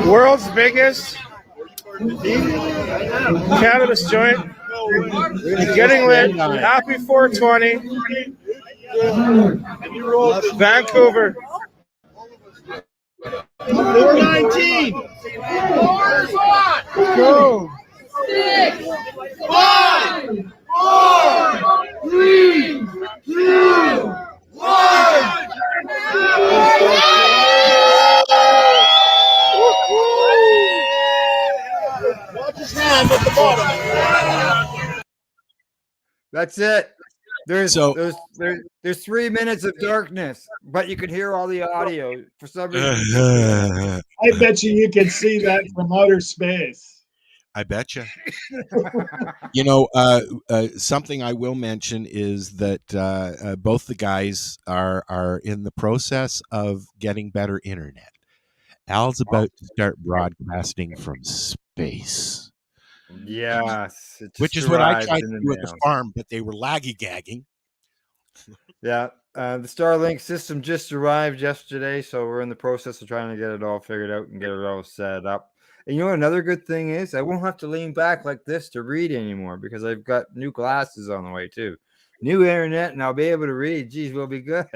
World's biggest cannabis joint. Getting lit. Happy 420. Vancouver. 419. Go. 6, 5, 4, 3, 2, 1. Watch his hand at the bottom. That's it. There's 3 minutes of darkness, but you can hear all the audio for some reason. I bet you can see that from outer space. I bet you. Something I will mention is that both the guys are in the process of getting better internet. Al's about to start broadcasting from space. Yes, which is what I tried to do at the farm, but they were laggy-gagging. Yeah, the Starlink system just arrived yesterday, so we're in the process of trying to get it all figured out and get it all set up. And you know what another good thing is? I won't have to lean back like this to read anymore because I've got new glasses on the way too. New internet, and I'll be able to read. Geez, we'll be good.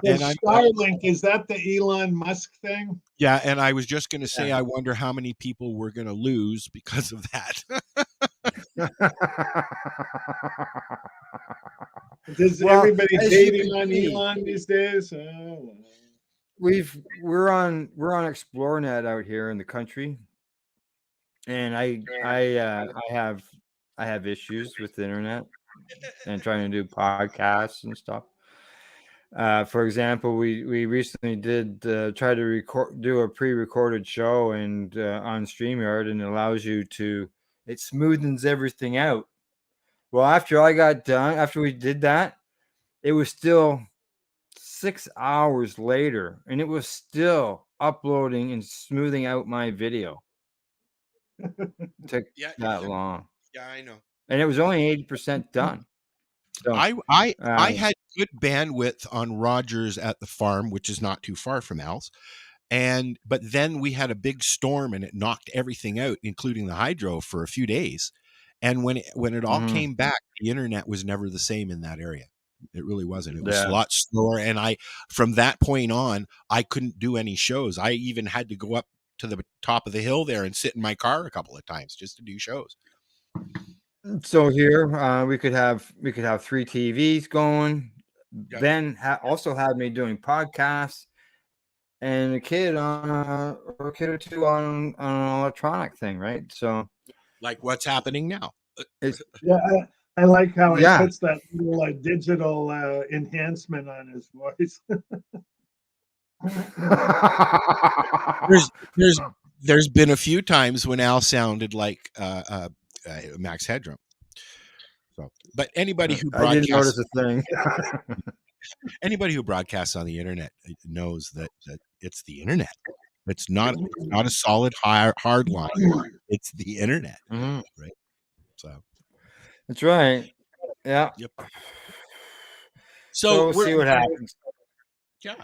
And Starlink, is that the Elon Musk thing? Yeah, and I was just going to say, I wonder how many people we're going to lose because of that. Does everybody dating on Elon these days? We're on ExploreNet out here in the country, and I have issues with the internet and trying to do podcasts and stuff. For example, we recently did try to do a pre-recorded show and on StreamYard, and it allows you to, it smoothens everything out. Well, after we did that, it was still 6 hours later, and it was still uploading and smoothing out my video. It took that long. Yeah, I know. And it was only 80% done. So, I had good bandwidth on Rogers at the farm, which is not too far from Al's. But then we had a big storm and it knocked everything out, including the hydro, for a few days. And when it all came back, the internet was never the same in that area. It really wasn't. It was a lot slower. And from that point on, I couldn't do any shows. I even had to go up to the top of the hill there and sit in my car a couple of times just to do shows. So here we could have 3 TVs going. Yep. Ben also had me doing podcasts, and a kid or a kid or two on an electronic thing, right? So, like what's happening now? It's, Yeah, I like how he yeah. puts that little digital enhancement on his voice. There's been a few times when Al sounded like Max Headroom. So, but anybody who I didn't notice broadcasts a thing. anybody who broadcasts on the internet knows that it's the internet. It's not a solid hard line. It's the internet, Mhm. right? So That's right. Yeah. yep. So we'll see what happens. Yeah.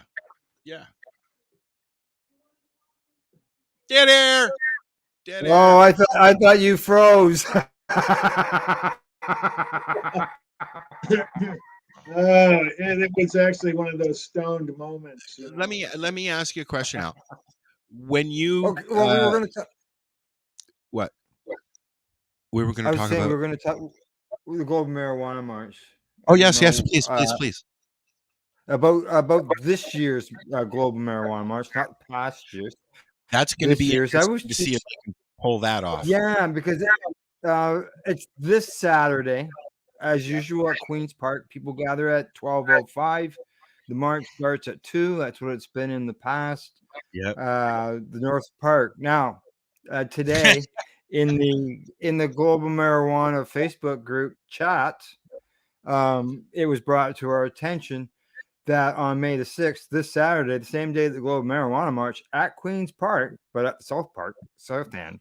Dead air. Oh, I thought you froze. And it was actually one of those stoned moments. Let me ask you a question, Al. When you Okay, well, we were going to talk. what we were going I to was talk saying about? we were going to talk the Global Marijuana March. Oh yes, please. About this year's Global Marijuana March, not past year's. That's going to be year's. I was interesting to see if I can pull that off. Yeah, because it's this Saturday, as usual at Queen's Park. People gather at 12:05. The march starts at 2. That's what it's been in the past. Yep. The North Park. Now, today in the Global Marijuana Facebook group chat, it was brought to our attention that on May the 6th, this Saturday, the same day the Global Marijuana March at Queen's Park, but at South Park, South End,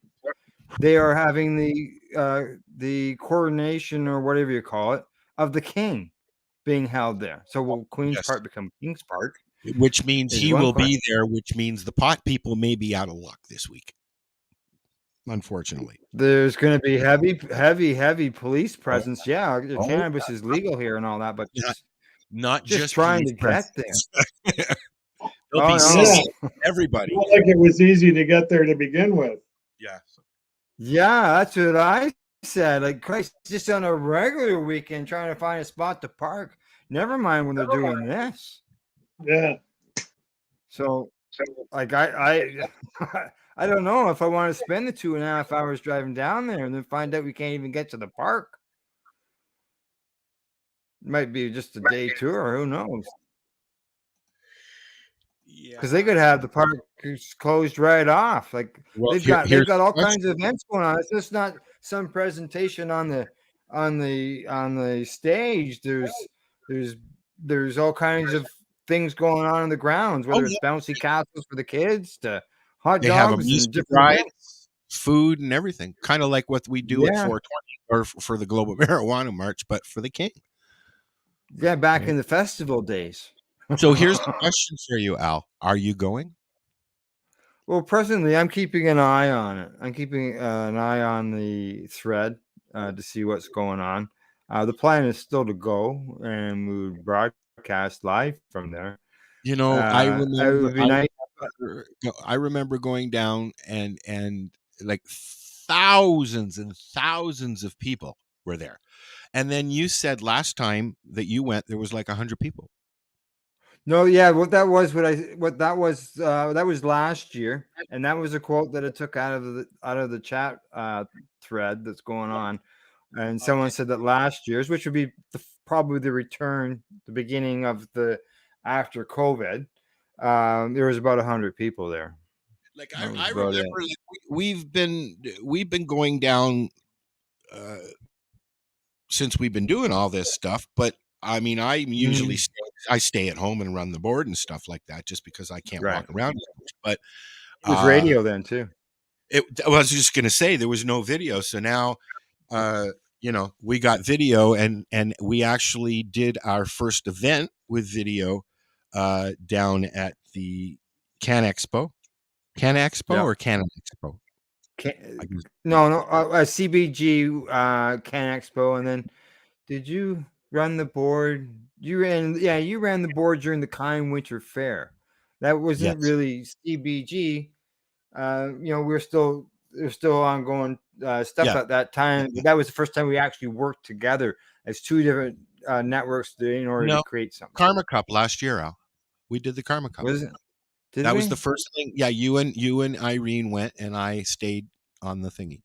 they are having the coronation or whatever you call it of the king being held there. So will Queen's Park become King's Park? Which means he will be there, which means the pot people may be out of luck this week. Unfortunately. There's going to be heavy police presence. Yeah, cannabis is legal here and all that, but not just trying to get there. They'll be everybody. Not like it was easy to get there to begin with. Yeah, that's what I said. Like, Christ, just on a regular weekend trying to find a spot to park. Never mind when they're doing this. Yeah. So like, I don't know if I want to spend the 2.5 hours driving down there and then find out we can't even get to the park. It might be just a day tour. Who knows? Yeah, because they could have the park closed right off. Like they've got all kinds of events going on. It's just not some presentation on the stage. There's all kinds of things going on in the grounds, whether it's bouncy castles for the kids to hot dogs and different food and everything, kind of like what we do at 420 or for the Global Marijuana March, but for the king. Yeah, back in the festival days. So here's the question for you, Al. Are you going? Well, presently, I'm keeping an eye on it. I'm keeping an eye on the thread to see what's going on. The plan is still to go, and we would broadcast live from there. You know, I remember going down and like thousands and thousands of people were there. And then you said last time that you went, there was like 100 people. No, yeah, that was last year, and that was a quote that I took out of the chat thread that's going on, and someone said that last year's, which would be probably the return, the beginning of the after COVID, there was about 100 people there. Like I remember, like, we've been going down since we've been doing all this stuff, but I mean, I usually I stay at home and run the board and stuff like that, just because I can't walk around as much. But it was radio then too. I was just going to say there was no video, so now we got video, and we actually did our first event with video down at the Can Expo or Canada Expo. CBG Can Expo, and then did you run the board? You ran the board during the Kind Winter Fair. That wasn't really CBG. There's still ongoing stuff at that time. Yeah. That was the first time we actually worked together as two different networks in order to create something. Karma Cup last year, Al. We did the Karma Cup. Was it? That was the first thing. Yeah, you and Irene went, and I stayed on the thingy.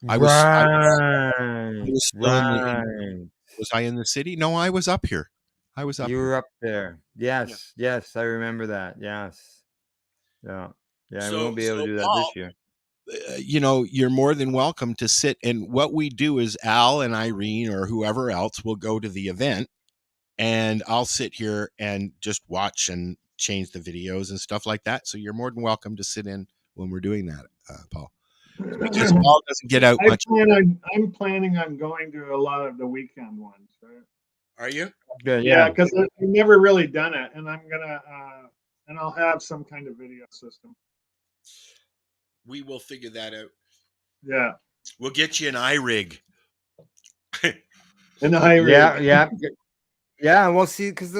I was Right. still Right. was I in the city? No, I was up here. I was up You here. were up there. Yes. Yes. I remember that. Yes. Yeah. Yeah. We won't be able to do that Paul, this year. You're more than welcome to sit. And what we do is Al and Irene or whoever else will go to the event, and I'll sit here and just watch and change the videos and stuff like that. So you're more than welcome to sit in when we're doing that, Paul, because Paul doesn't get out much. I'm planning on going to a lot of the weekend ones, right? Are you? Yeah, because I've never really done it, and I'm gonna and I'll have some kind of video system. We will figure that out. Yeah, We'll get you an iRig. and the high Yeah. Well, see, because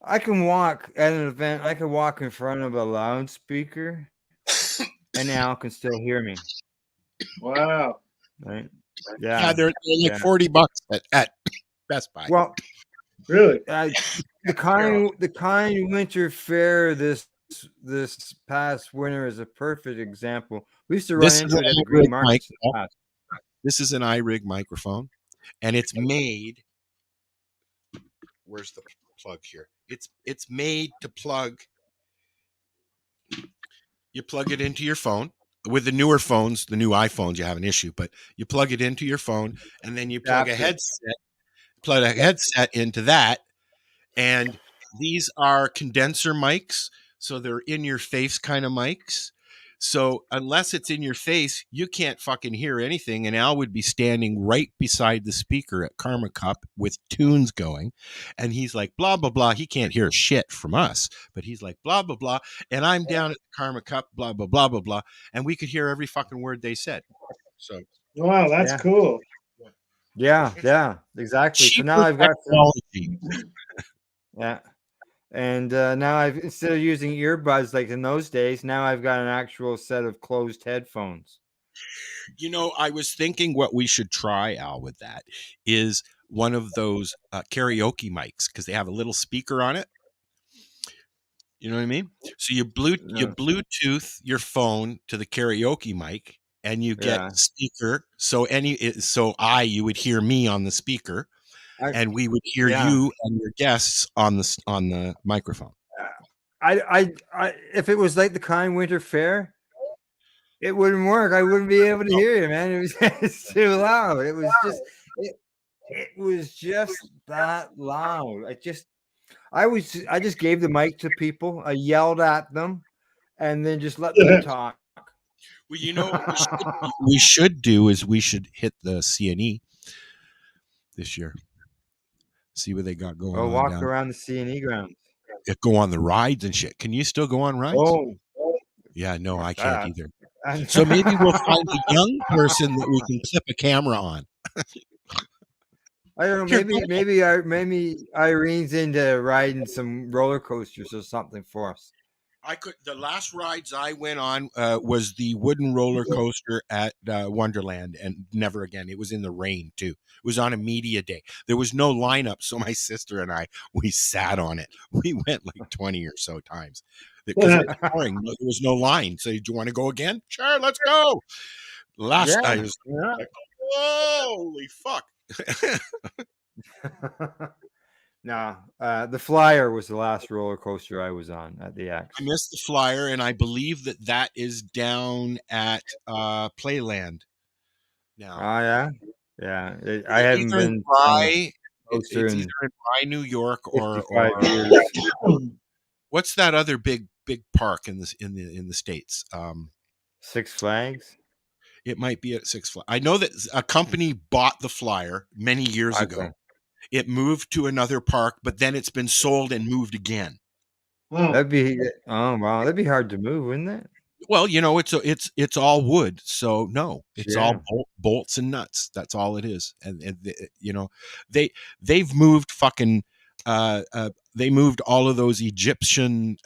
I can walk at an event. I can walk in front of a loudspeaker, and Al can still hear me. Wow. Right? Yeah, they're like $40 at Best Buy. Well, really, the kind winter fair this past winter is a perfect example. We used to run into it at the Green Market. This is an iRig microphone, and it's made. Where's the plug here? It's made to plug. You plug it into your phone. With the newer phones, the new iPhones, you have an issue, but you plug it into your phone, and then you plug a headset into that. And these are condenser mics, so they're in your face kind of mics. So unless it's in your face, you can't fucking hear anything. And Al would be standing right beside the speaker at Karma Cup with tunes going. And he's like, blah, blah, blah. He can't hear shit from us, but he's like, blah, blah, blah. And I'm down at the Karma Cup, blah, blah, blah, blah, blah. And we could hear every fucking word they said. So, wow, that's cool. Yeah, exactly. So now I've got technology. Yeah. And now instead of using earbuds like in those days, now I've got an actual set of closed headphones. I was thinking what we should try, Al, with that is one of those karaoke mics, because they have a little speaker on it. You know what I mean? So you Bluetooth your phone to the karaoke mic, and you get speaker. So you would hear me on the speaker. And we would hear you and your guests on the microphone. I if it was like the kind winter fair, it wouldn't work. I wouldn't be able to hear you, man. It's too loud. It was just that loud. I just gave the mic to people. I yelled at them, and then just let them talk. Well, what we should do is we should hit the CNE this year. See what they got going on. Walk around the CNE grounds. Go on the rides and shit. Can you still go on rides? Oh. Yeah, no, I can't either. So maybe we'll find a young person that we can clip a camera on. I don't know. Maybe Irene's into riding some roller coasters or something for us. The last rides I went on was the wooden roller coaster at Wonderland, and never again. It was in the rain too. It was on a media day. There was no lineup, so my sister and we sat on it. We went like 20 or so times because it was boring. There was no line. So, do you want to go again? Sure, let's go. Last night was like, holy fuck. No, the Flyer was the last roller coaster I was on at the X. I missed the Flyer, and I believe that is down at Playland now. Oh, yeah. I haven't been. It's either in Rye, New York, or what's that other big park in the States? Six Flags. It might be at Six Flags. I know that a company bought the Flyer many years ago. It moved to another park, but then it's been sold and moved again. That'd be that'd be hard to move, wouldn't it? Well, it's all wood, so no, it's all bolts and nuts. That's all it is, and they've moved fucking they moved all of those Egyptian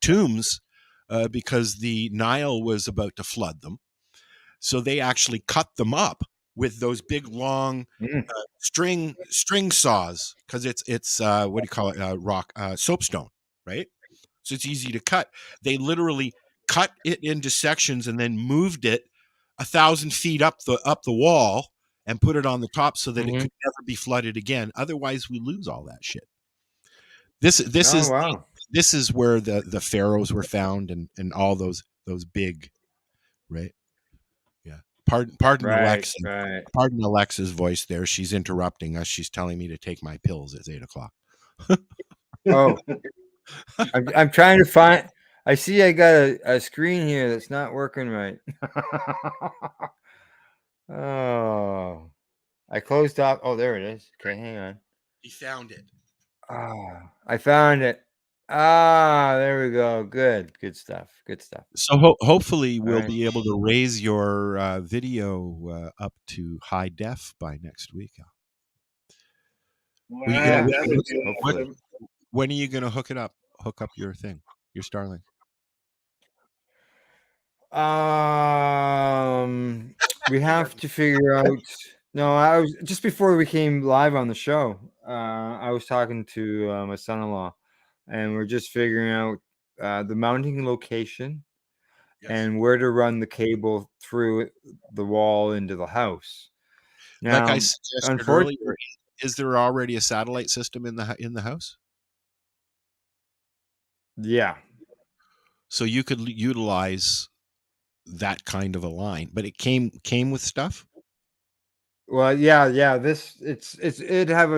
tombs because the Nile was about to flood them, so they actually cut them up with those big long string saws, because it's what do you call it, rock soapstone, right? So it's easy to cut. They literally cut it into sections and then moved it 1,000 feet up the wall and put it on the top so that it Mhm. could never be flooded again. Otherwise, we lose all that shit. This Oh, wow. this is where the pharaohs were found and all those big, right? Yeah. Pardon Right, Alexa. right. Pardon Alexa's voice there. She's interrupting us. She's telling me to take my pills at 8:00. Oh, I'm trying to find. I see I got a screen here that's not working right. Oh, I closed off. Oh, there it is. Okay, hang on. He found it. Ah, I found it. Ah, there we go. Good stuff. Good stuff. So hopefully we'll Right. be able to raise your video up to high def by next week. Wow, Yeah, that would be hopefully. awesome. When are you going to hook up your thing, your Starlink? We have to figure out. No, I was just before we came live on the show. I was talking to my son-in-law, and we're just figuring out the mounting location Yes. and where to run the cable through the wall into the house. Like Now, I suggested unfortunately, earlier, is there already a satellite system in the house? yeah. So you could utilize that kind of a line, but it came with stuff. Well, yeah. It'd have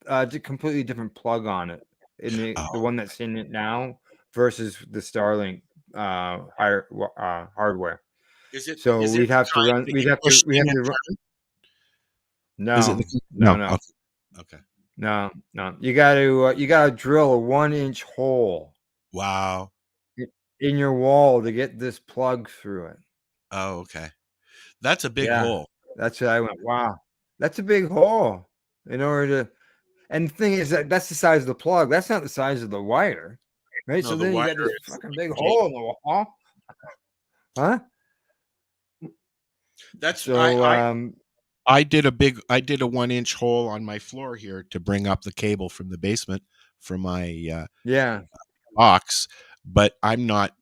a completely different plug on it in the one that's in it now versus the Starlink hardware. Is it? So Is it we'd the have to kind run. that We'd you have push to. We in have and to. turn? Is it No, no? Okay. no. You got to drill a 1-inch hole Wow. in your wall to get this plug through it. Oh, okay. That's a big Yeah, hole. that's what I went. Wow, that's a big hole. In order to, and the thing is that that's the size of the plug. That's not the size of the wire, right? No, So the then you wire got this is fucking the big cable. hole in the wall, huh? That's So I did a 1-inch hole on my floor here to bring up the cable from the basement for my yeah, box, but I'm not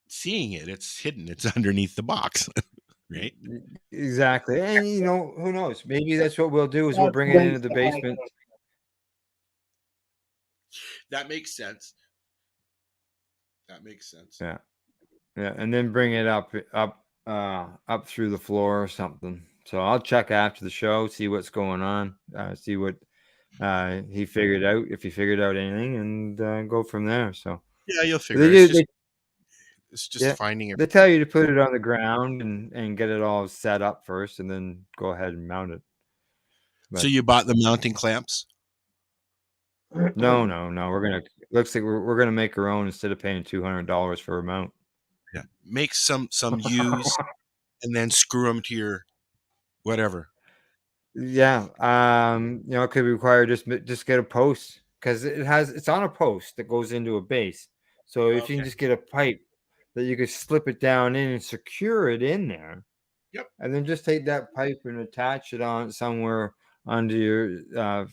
seeing it. It's hidden. It's underneath the box, right? exactly. And who knows? Maybe that's what we'll do is we'll bring it into the basement. That makes sense. That makes sense. Yeah, yeah, and then bring it up through the floor or something. So I'll check after the show, see what's going on, see what he figured out, if he figured out anything, and go from there. So Yeah, you'll figure they it. do. It's just finding it. They tell you to put it on the ground and get it all set up first, and then go ahead and mount it. So But you bought the mounting clamps? no. Looks like we're gonna make our own instead of paying $200 for a mount. Yeah. Make some U's and then screw them to your whatever. Yeah, it could require just get a post because it's on a post that goes into a base. So if you can just get a pipe that you could slip it down in and secure it in there, Yep. and then just take that pipe and attach it on somewhere onto your the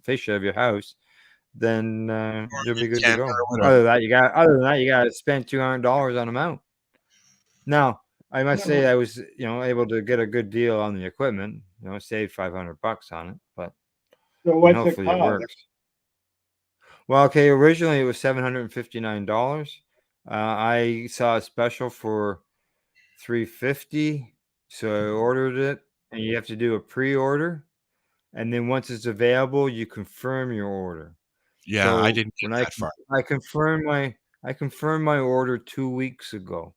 fascia of your house, then you'll be good to go. Other than that, you got to spend $200 on a mount. Now, I must say I was, able to get a good deal on the equipment. Save $500 on it, but So what's it hopefully it cost? works. Well, okay, originally it was $759. I saw a special for $350, so I ordered it, and you have to do a pre-order, and then once it's available, you confirm your order. Yeah, So I didn't get when that far. I confirmed my order 2 weeks ago.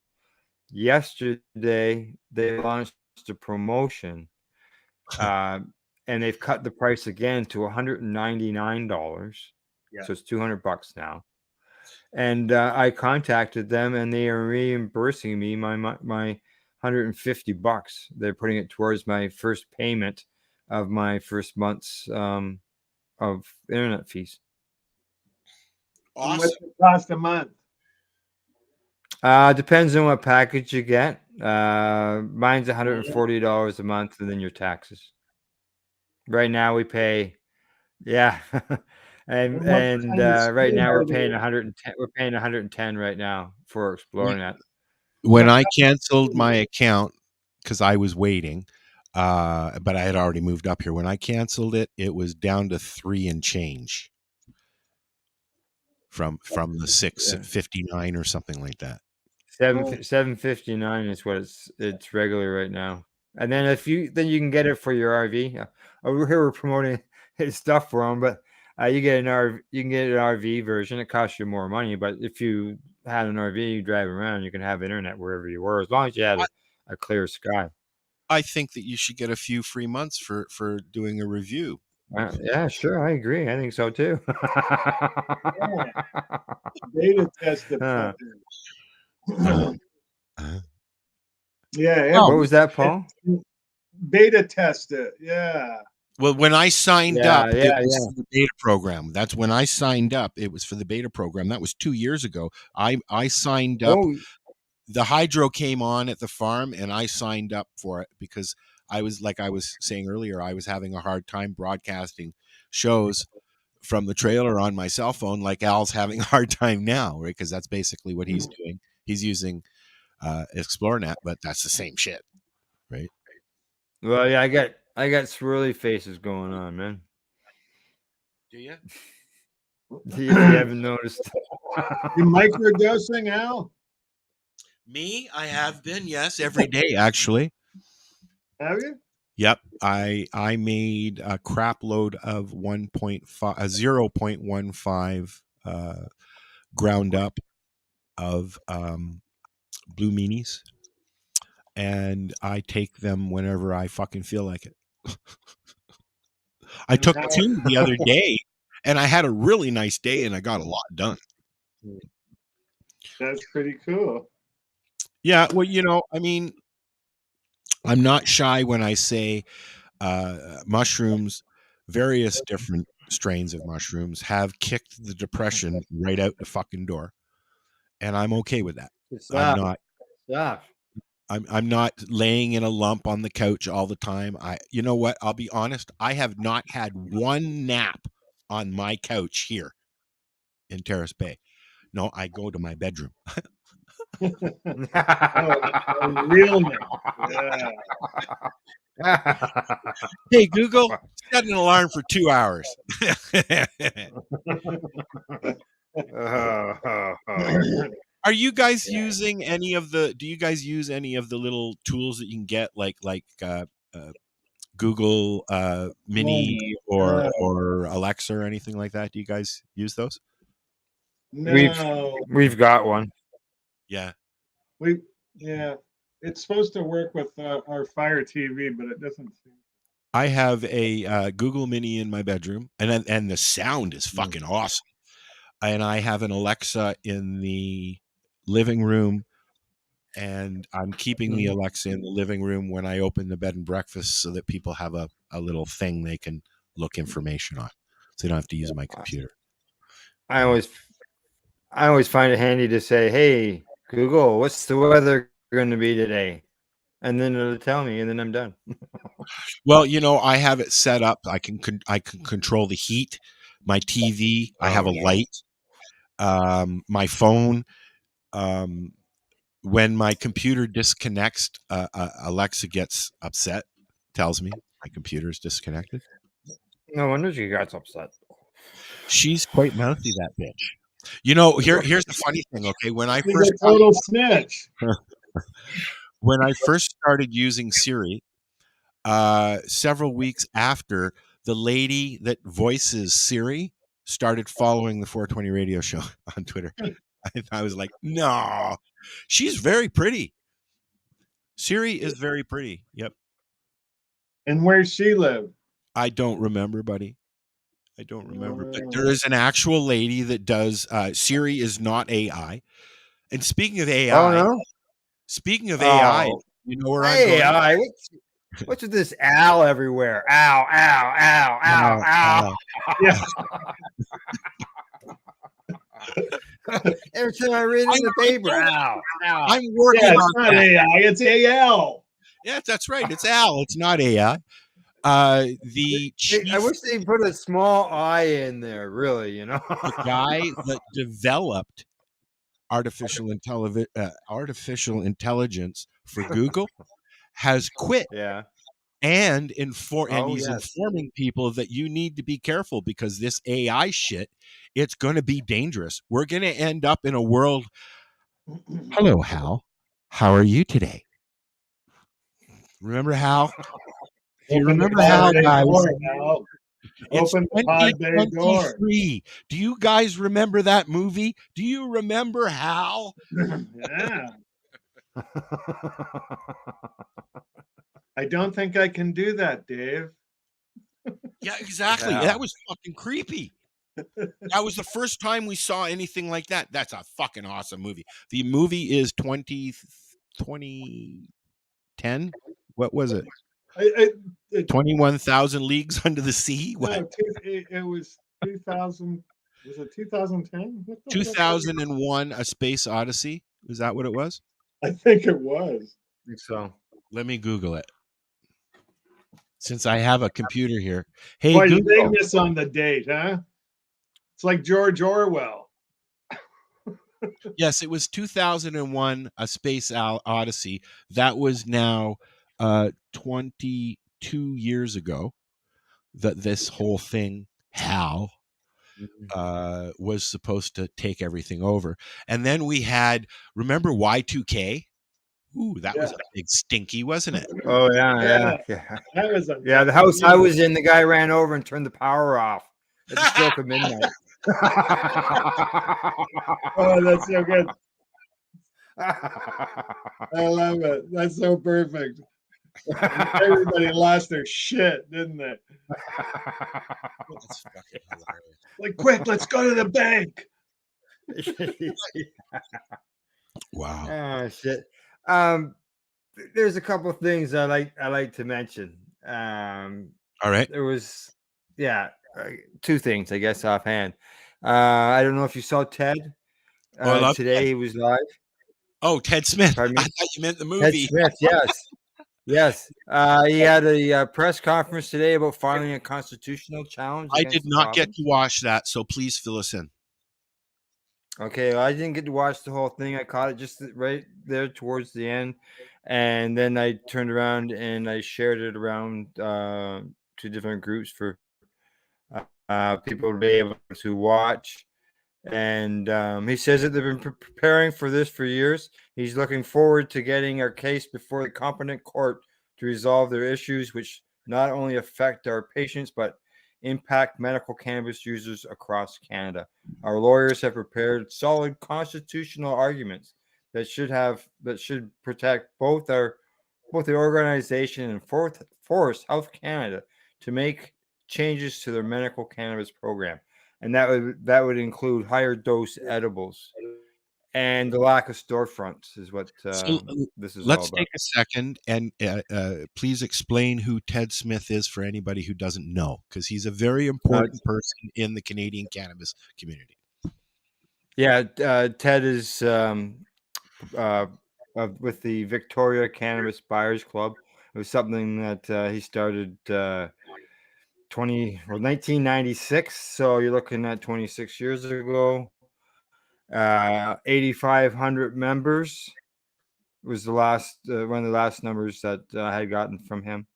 Yesterday they launched a promotion, and they've cut the price again to $199. Yeah. So it's $200 now. And I contacted them, and they are reimbursing me my $150. They're putting it towards my first payment of my first month's of internet fees. And Awesome. what's it cost a month? Depends on what package you get. Mine's $140 a month, and then your taxes. Right now we pay, yeah, and And what kind of right speed now are we're paying they? 110. We're paying 110 right now for exploring that. When I canceled my account because I was waiting, but I had already moved up here. When I canceled it, it was down to 3 and change from the 659 or something like that. 759 is what it's regular right now. And then you can get it for your RV. Over here we're promoting his stuff for them, but you can get an RV version. It costs you more money, but if you had an RV, you drive around, you can have internet wherever you were, as long as you had a clear sky. I think that you should get a few free months for doing a review. Yeah, sure, I agree. I think so too. Yeah. Beta test it. Yeah. What was that, Paul? Beta test it. Yeah. Well, when I signed up, Yeah, it was for the beta program. That's when I signed up. It was for the beta program. That was 2 years ago. I signed up. Oh. The hydro came on at the farm, and I signed up for it because I was, like I was saying earlier, I was having a hard time broadcasting shows from the trailer on my cell phone, like Al's having a hard time now, right? Because that's basically what he's doing. He's using ExploreNet, but that's the same shit, right? Well, yeah, I got swirly faces going on, man. Do you? If you haven't noticed. You microdosing, Al? Me? I have been, yes, every day, actually. Have you? Yep. I made a crap load of 0.15 ground up of blue meanies, and I take them whenever I fucking feel like it. I took 2 the other day, and I had a really nice day, and I got a lot done. That's pretty cool. Yeah, well, I mean, I'm not shy when I say mushrooms, various different strains of mushrooms have kicked the depression right out the fucking door, and I'm okay with that. I'm not laying in a lump on the couch all the time. You know what? I'll be honest. I have not had one nap on my couch here in Terrace Bay. No, I go to my bedroom. Real nap. Yeah. Hey, Google, set an alarm for 2 hours. Are you guys using any of the? Do you guys use any of the little tools that you can get, like Google Mini or Alexa or anything like that? Do you guys use those? No. We've got one. Yeah. It's supposed to work with our Fire TV, but it doesn't seem. I have a Google Mini in my bedroom, and the sound is fucking awesome. And I have an Alexa in the living room, and I'm keeping the Alexa in the living room when I open the bed and breakfast, so that people have a little thing they can look information on, so they don't have to use my computer. I always find it handy to say, "Hey, Google, what's the weather going to be today?" And then it'll tell me, and then I'm done. Well, I have it set up. I can control the heat, my TV. I have a light, my phone. When my computer disconnects, Alexa gets upset, tells me my computer is disconnected. No wonder she got upset. She's quite mouthy, that bitch. Here's the funny thing. Okay, when I She's a total snitch. When I first started using Siri, several weeks after, the lady that voices Siri started following the 420 radio show on Twitter. I was like, no, she's very pretty. Siri is very pretty. Yep. And where's she live? I don't remember, buddy. I don't remember. But there is an actual lady that does. Siri is not AI. And speaking of AI, AI, you know where I'm going? AI. What's with this Al everywhere? Ow, ow, ow, ow, ow. Yeah. Every time I read in the paper, ow, ow. I'm working on it's not AI, it's AL. Yeah, that's right. It's Al. It's not AI. I wish they put a small I in there, really, the guy that developed artificial intelligence for Google has quit. Yeah. And Oh, he's yes. informing people that you need to be careful because this AI shit, it's going to be dangerous. We're going to end up in a world. Hello, Hal. How are you today? Remember Hal? Do you Open the remember pod Hal, bay guys? door, Al. It's Open the pod bay door. 2023. Do you guys remember that movie? Do you remember Hal? Yeah. I don't think I can do that, Dave. Yeah, exactly. Yeah. That was fucking creepy. That was the first time we saw anything like that. That's a fucking awesome movie. The movie is 2010. What was it? 21,000 Leagues Under the Sea? What? No, it was 2000. Was it 2010? 2001 A Space Odyssey? Is that what it was? I think it was. I think so. Let me Google it. Since I have a computer here. Hey, Boy, you Google. named this on the date, huh? It's like George Orwell. Yes, it was 2001 A Space Odyssey. That was now 22 years ago that this whole thing, Hal, was supposed to take everything over. And then we had, remember Y2K? Ooh, that was a big stinky, wasn't it? Oh, yeah. That was a Yeah, the house I was in, the guy ran over and turned the power off at the stroke of midnight. Oh, that's so good. I love it. That's so perfect. Everybody lost their shit, didn't they? That's fucking hilarious. Like, quick, let's go to the bank. Wow. Oh, shit. There's a couple of things I like to mention. All right. There was, two things, I guess, offhand. I don't know if you saw Ted. I love Today Ted. he was live. Oh, Ted Smith. Pardon I me? thought you meant the Ted movie. Smith, yes. Yes. He had a press conference today about filing a constitutional challenge. I against did the not get province. to watch that, so please fill us in. Okay, well, I didn't get to watch the whole thing. I caught it just right there towards the end, and then I turned around and I shared it around to different groups for people to be able to watch. And he says that they've been preparing for this for years. He's looking forward to getting our case before the competent court to resolve their issues, which not only affect our patients but impact medical cannabis users across Canada. Our lawyers have prepared solid constitutional arguments that should protect both the organization and force Health Canada to make changes to their medical cannabis program, and that would include higher dose edibles and the lack of storefronts is what So this is all let's about. take a second and please explain who Ted Smith is for anybody who doesn't know, because he's a very important person in the Canadian cannabis community. Yeah, Ted is with the Victoria Cannabis Buyers Club. It was something that he started 1996. So you're looking at 26 years ago. 8,500 members was the last one of the last numbers that I had gotten from him,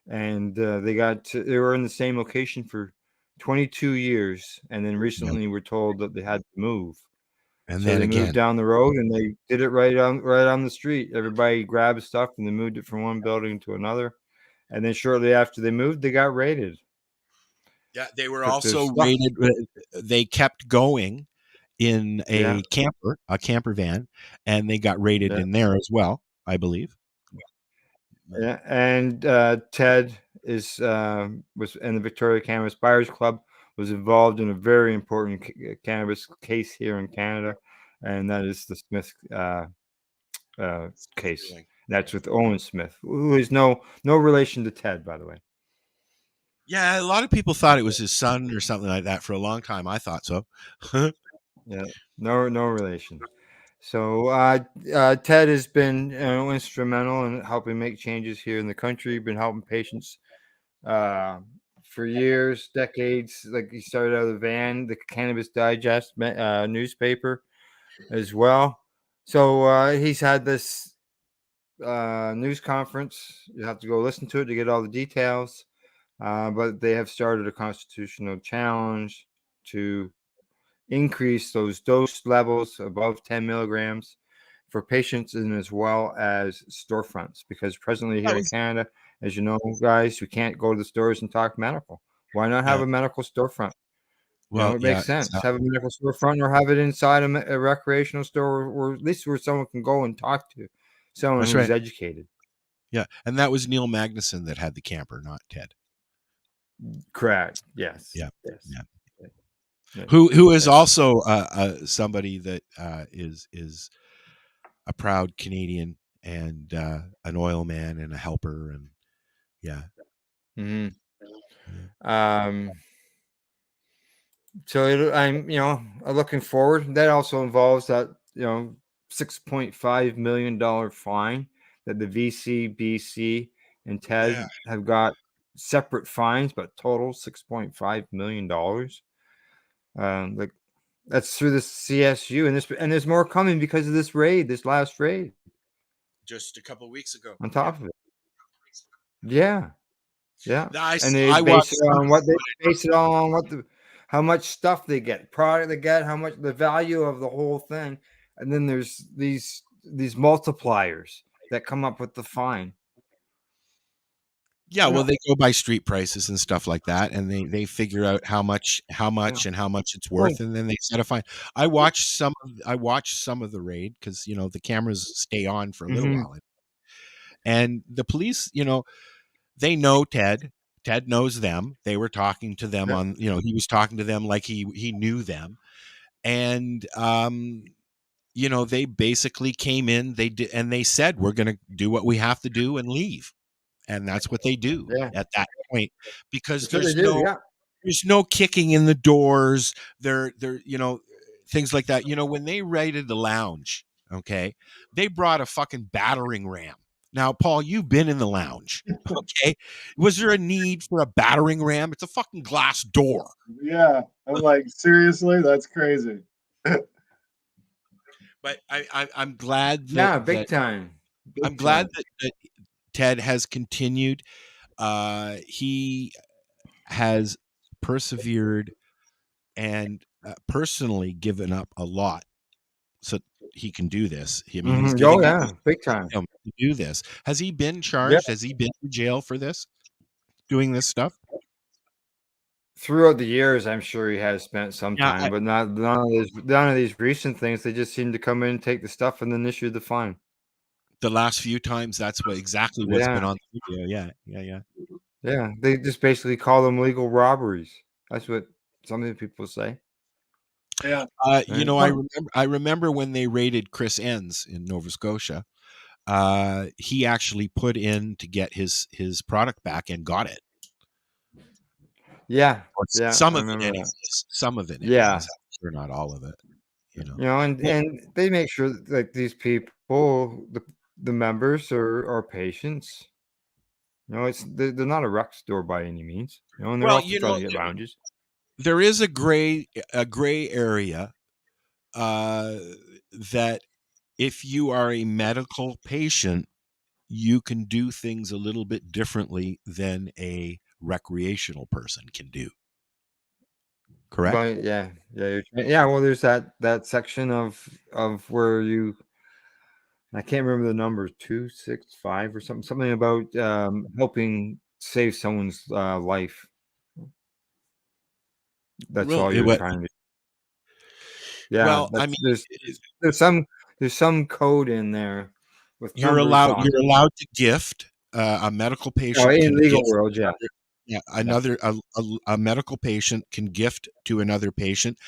and they were in the same location for 22 years, and then recently we're told that they had to move. And So then they again, moved down the road, and they did it right on the street. Everybody grabbed stuff, and they moved it from one building to another. And then shortly after they moved, they got raided. yeah, they were Took their also stuff. raided. They kept going in a camper van, and they got raided in there as well, I believe. Yeah, and Ted was in the Victoria Cannabis Buyers Club, was involved in a very important cannabis case here in Canada, and that is the Smith case. That's with Owen Smith, who is no relation to Ted, by the way. Yeah, a lot of people thought it was his son or something like that for a long time. I thought so. Yeah, no relation. So Ted has been instrumental in helping make changes here in the country. Been helping patients for years, decades. Like he started out of the van, the Cannabis Digest newspaper, as well. So he's had this news conference. You have to go listen to it to get all the details. But they have started a constitutional challenge to increase those dose levels above 10 milligrams for patients and as well as storefronts. Because presently here in Canada, as you know, guys, we can't go to the stores and talk medical. Why not have a medical storefront? Well, It makes sense. Have a medical storefront or have it inside a recreational store, or at least where someone can go and talk to someone who's educated. Yeah, and that was Neil Magnuson that had the camper, not Ted. Correct. Yes. Yeah. Yes. Yeah. Who is also somebody that is a proud Canadian and an oil man and a helper, and So I'm looking forward. That also involves that $6.5 million fine that the VCBC and TED have got separate fines, but total $6.5 million. Like that's through the CSU, and there's more coming because of this last raid, just a couple of weeks ago. On top of it, yeah. And I base it on what they base it on, how much stuff they get, product they get, how much the value of the whole thing, and then there's these multipliers that come up with the fine. Yeah, well, they go by street prices and stuff like that, and they figure out how much and how much it's worth, and then they set a fine. I watched some of the raid because the cameras stay on for a little while, and the police, they know Ted. Ted knows them. They were talking to them on, he was talking to them like he knew them, and they basically came in. They did, and they said, "We're going to do what we have to do and leave." And that's what they do at that point, because there's no kicking in the doors. They're things like that. When they raided the lounge, okay, they brought a fucking battering ram. Now, Paul, you've been in the lounge, okay? Was there a need for a battering ram? It's a fucking glass door. Yeah, I'm like, seriously, that's crazy. But I'm glad that big time. I'm glad that Ted has continued. He has persevered and personally given up a lot so he can do this. I mean, he's big time to do this. Has he been charged? Has he been in jail for this? Doing this stuff? Throughout the years, I'm sure he has spent some time, but none of these recent things. They just seem to come in, take the stuff, and then issue the fine. The last few times, that's exactly what's been on the video. Yeah. They just basically call them legal robberies. That's what some of the people say. Yeah. I remember when they raided Chris Enns in Nova Scotia. He actually put in to get his product back and got it. Yeah. Some of it, anyways. Some of it, anyways. Yeah. I'm sure not all of it. And they make sure that, like, these people, the members are patients. They're not a rec store by any means. And they're also trying to get lounges. There is a gray area that if you are a medical patient, you can do things a little bit differently than a recreational person can do. Correct? Right, yeah. Well, there's that section of where I can't remember the number, 265 or something about helping save someone's life. That's all you're trying to do. Yeah. Well, I mean, there's some code in there with you're allowed to gift a medical patient. In legal world, yeah. Yeah, a medical patient can gift to another patient.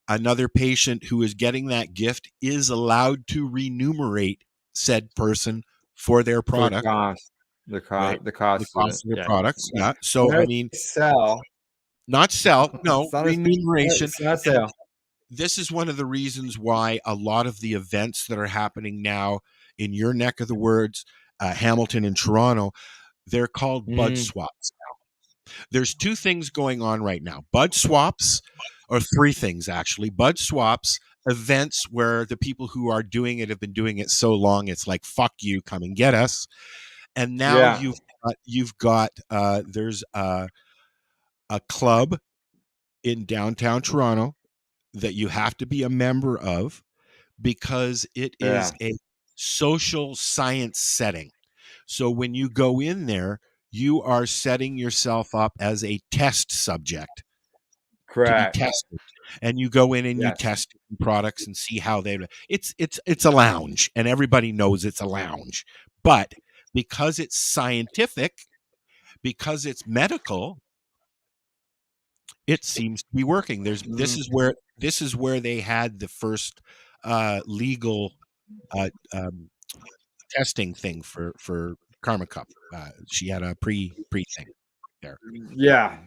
Another patient who is getting that gift is allowed to remunerate said person for their product. The cost of their products. Yeah. So I mean, not sell. No, remuneration. It's not sell. This is one of the reasons why a lot of the events that are happening now in your neck of the woods, Hamilton and Toronto, they're called bud swaps. There's two things going on right now. Bud swaps, or three things actually. Bud swaps, events where the people who are doing it have been doing it so long, it's like, fuck you, come and get us. And now Yeah. you've got there's a club in downtown Toronto that you have to be a member of because it is Yeah. a social science setting. So when you go in there, you are setting yourself up as a test subject to be Correct. tested, and you go in and you Yes. test products and see how they. It's a lounge, and everybody knows it's a lounge. But because it's scientific, because it's medical, it seems to be working. This is where they had the first legal testing thing for Karma Cup. She had a pre thing there. Yeah.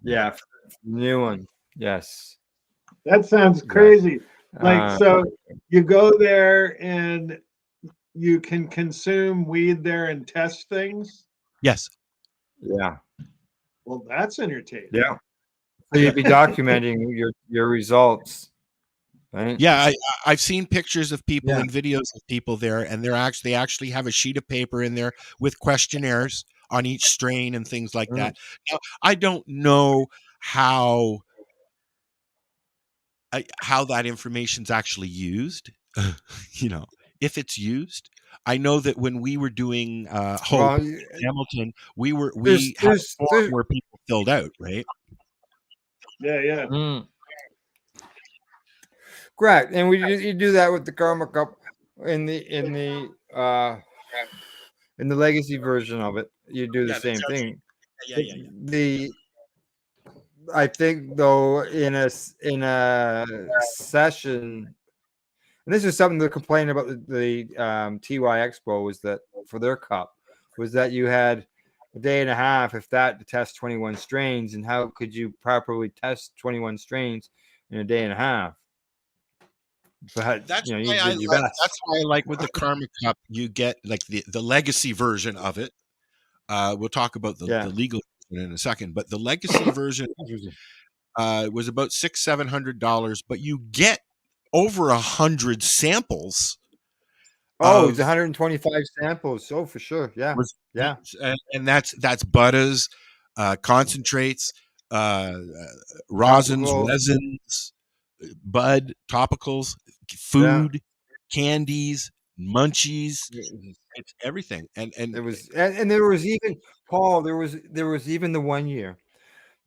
Yeah. New one. Yes. That sounds crazy. Like, so you go there and you can consume weed there and test things. Yes. Yeah. Well, that's entertaining. Yeah. So you'd be documenting your results, right? Yeah, I've seen pictures of people Yeah. and videos of people there, and they actually have a sheet of paper in there with questionnaires on each strain and things like that. Now, I don't know how that information's actually used. If it's used. I know that when we were doing Hope in Hamilton, we had a form where people filled out, right? Yeah. Correct, and you do that with the Karma Cup in the legacy version of it. You do the same thing. Yeah. I think though in a session, and this is something to complain about the TY Expo was that for their cup was that you had a day and a half, if that, to test 21 strains, and how could you properly test 21 strains in a day and a half? But that's why I like with the Karma Cup, you get like the legacy version of it. We'll talk about the legal version in a second, but the legacy version was about $600-700, but you get over 100 samples. It's 125 samples. Oh, for sure. Yeah. And that's butters, concentrates, rosins, resins, bud, topicals, food, candies, munchies. It's everything. And it was, and there was even Paul. There was even the one year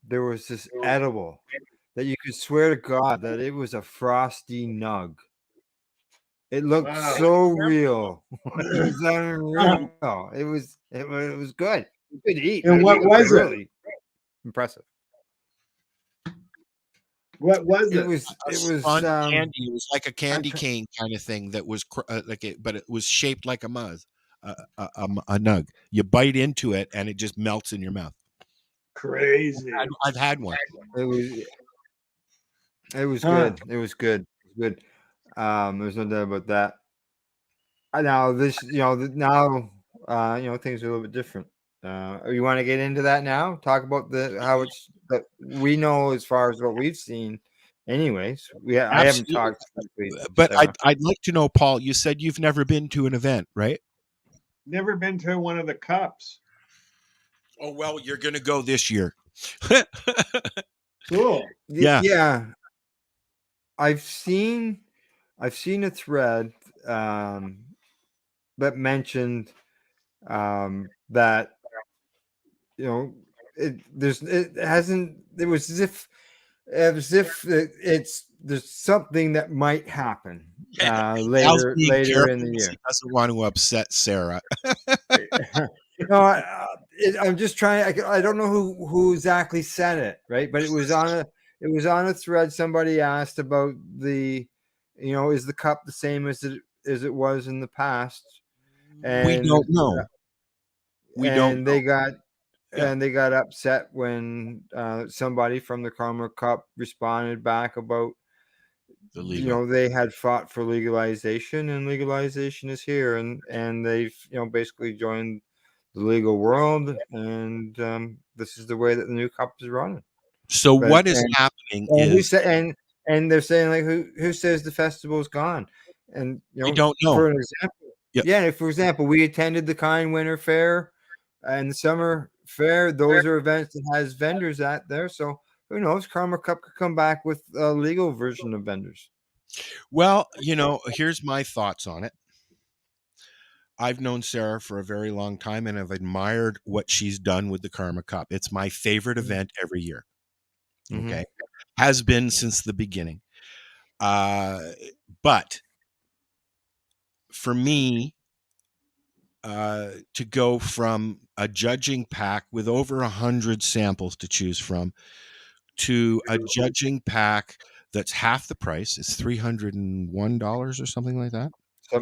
there was this edible that you could swear to God that it was a frosty nug. It looked so real. It was unreal. It was good. You could eat. And what was really it? Impressive. What was it? It was candy. It was like a candy cane kind of thing that was but it was shaped like a muzz, a nug. You bite into it and it just melts in your mouth. Crazy. I've had one. It was good. It was good. There's no doubt about that. Now this, now things are a little bit different. You want to get into that now? Talk about how it's that we know as far as what we've seen. Anyways, I haven't talked, but I'd like to know, Paul. You said you've never been to an event, right? Never been to one of the cups. Oh well, you're going to go this year. Cool. Yeah. I've seen a thread that mentioned that it was as if there's something that might happen later in the year. He doesn't want to upset Sarah. No, I'm just trying. I don't know who exactly said it, right? But it was on a thread. Somebody asked about is the cup the same as it was in the past? And we don't know. They got upset when somebody from the Karma Cup responded back about they had fought for legalization, and legalization is here, and they've basically joined the legal world, and this is the way that the new cup is running. So what is happening is, and they're saying like, who says the festival's gone? And I don't know. for an example, Yep. yeah, if, for example, we attended the Kind Winter Fair and the Summer Fair. Those are events that has vendors at there. So who knows? Karma Cup could come back with a legal version of vendors. Well, here's my thoughts on it. I've known Sarah for a very long time, and I've admired what she's done with the Karma Cup. It's my favorite event every year. Okay. Has been since the beginning. But for me, to go from a judging pack with over 100 samples to choose from to a judging pack that's half the price, it's $301 or something like that.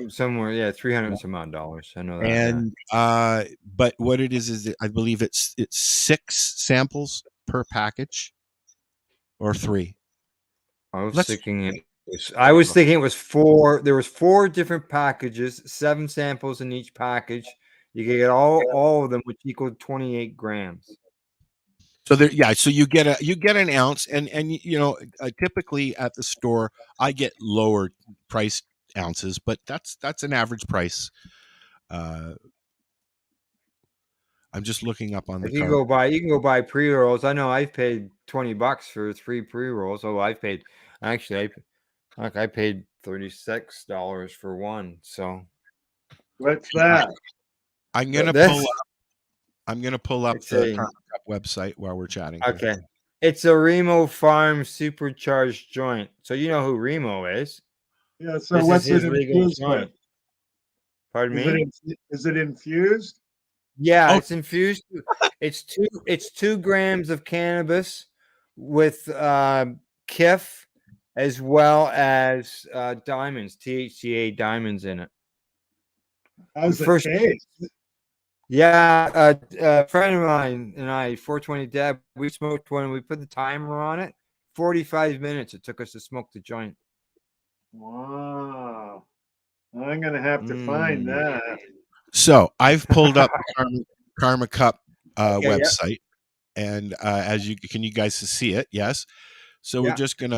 Somewhere, yeah, $300 some odd dollars. I know that. And but what it is I believe it's 6 samples per package, or 3. I was thinking it was 4. There was 4 different packages, 7 samples in each package. You can get all of them, which equaled 28 grams. So so you get an ounce, and typically at the store I get lower priced ounces, but that's an average price. I'm just looking up on the You can go buy pre-rolls. I know I've paid $20 for 3 pre-rolls. Oh, I paid $36 for one. So what's that? I'm gonna pull up the Karma Cup website while we're chatting. Okay. It's a Remo Farm supercharged joint. So you know who Remo is. Yeah, so what's it infused with? Pardon me? Is it infused? Yeah, it's infused. It's 2 grams of cannabis with kiff as well as diamonds, THCA diamonds in it. How's the taste? Yeah, a friend of mine and I, 420 Deb, we smoked one and we put the timer on it. 45 minutes it took us to smoke the joint. Wow. I'm going to have to find that. So I've pulled up Karma Cup website, and can you guys see it? Yes. So we're just going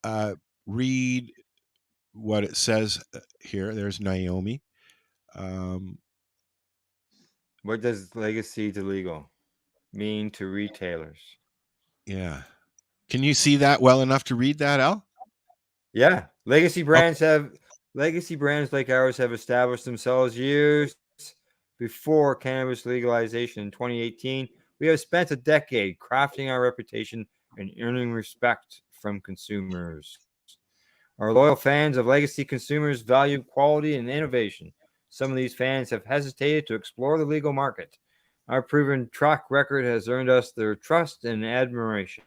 to read what it says here. There's Naomi. What does legacy to legal mean to retailers? Yeah. Can you see that well enough to read that, Al? Yeah. Legacy brands like ours have established themselves years before cannabis legalization in 2018. We have spent a decade crafting our reputation and earning respect from consumers. Our loyal fans of legacy consumers value quality and innovation. Some of these fans have hesitated to explore the legal market. Our proven track record has earned us their trust and admiration.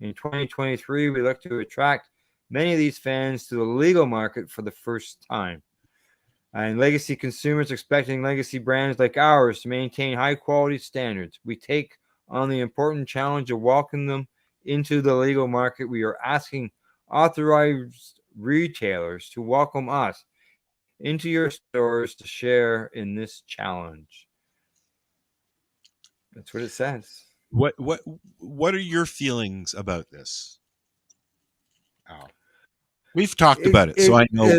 In 2023, we look to attract many of these fans to the legal market for the first time. And legacy consumers expecting legacy brands like ours to maintain high quality standards. We take on the important challenge of welcoming them into the legal market. We are asking authorized retailers to welcome us into your stores to share in this challenge. That's what it says. What are your feelings about this? Al? We've talked about it, so I know. It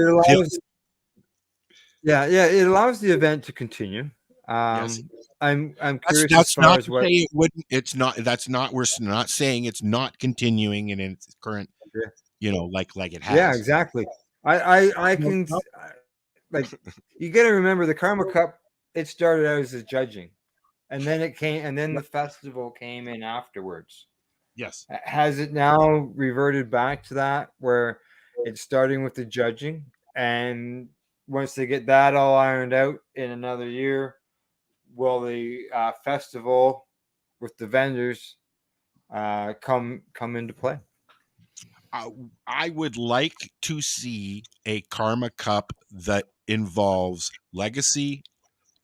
allows the event to continue. Yes. I'm curious that's as far not as to what say it wouldn't. It's not. That's not. We're not saying it's not continuing in its current. Like it has. Yeah, exactly. I can like you got to remember the Karma Cup. It started out as a judging, and then the festival came in afterwards. Yes. Has it now reverted back to that where it's starting with the judging, and once they get that all ironed out in another year, will the festival with the vendors come into play? I would like to see a Karma Cup that involves legacy,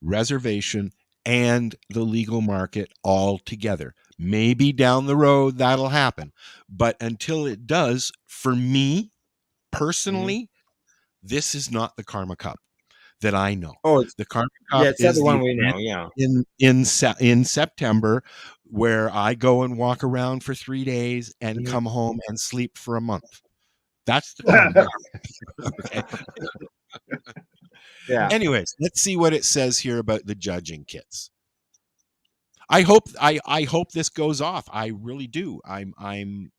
reservation, and the legal market all together. Maybe down the road that'll happen. But until it does, for me personally, this is not the Karma Cup that I know. Oh, the Karma Cup is the one we know. Yeah, in September, where I go and walk around for 3 days and come home and sleep for a month. That's the karma. Okay. Yeah. Anyways, let's see what it says here about the judging kits. I hope this goes off. I really do. I'm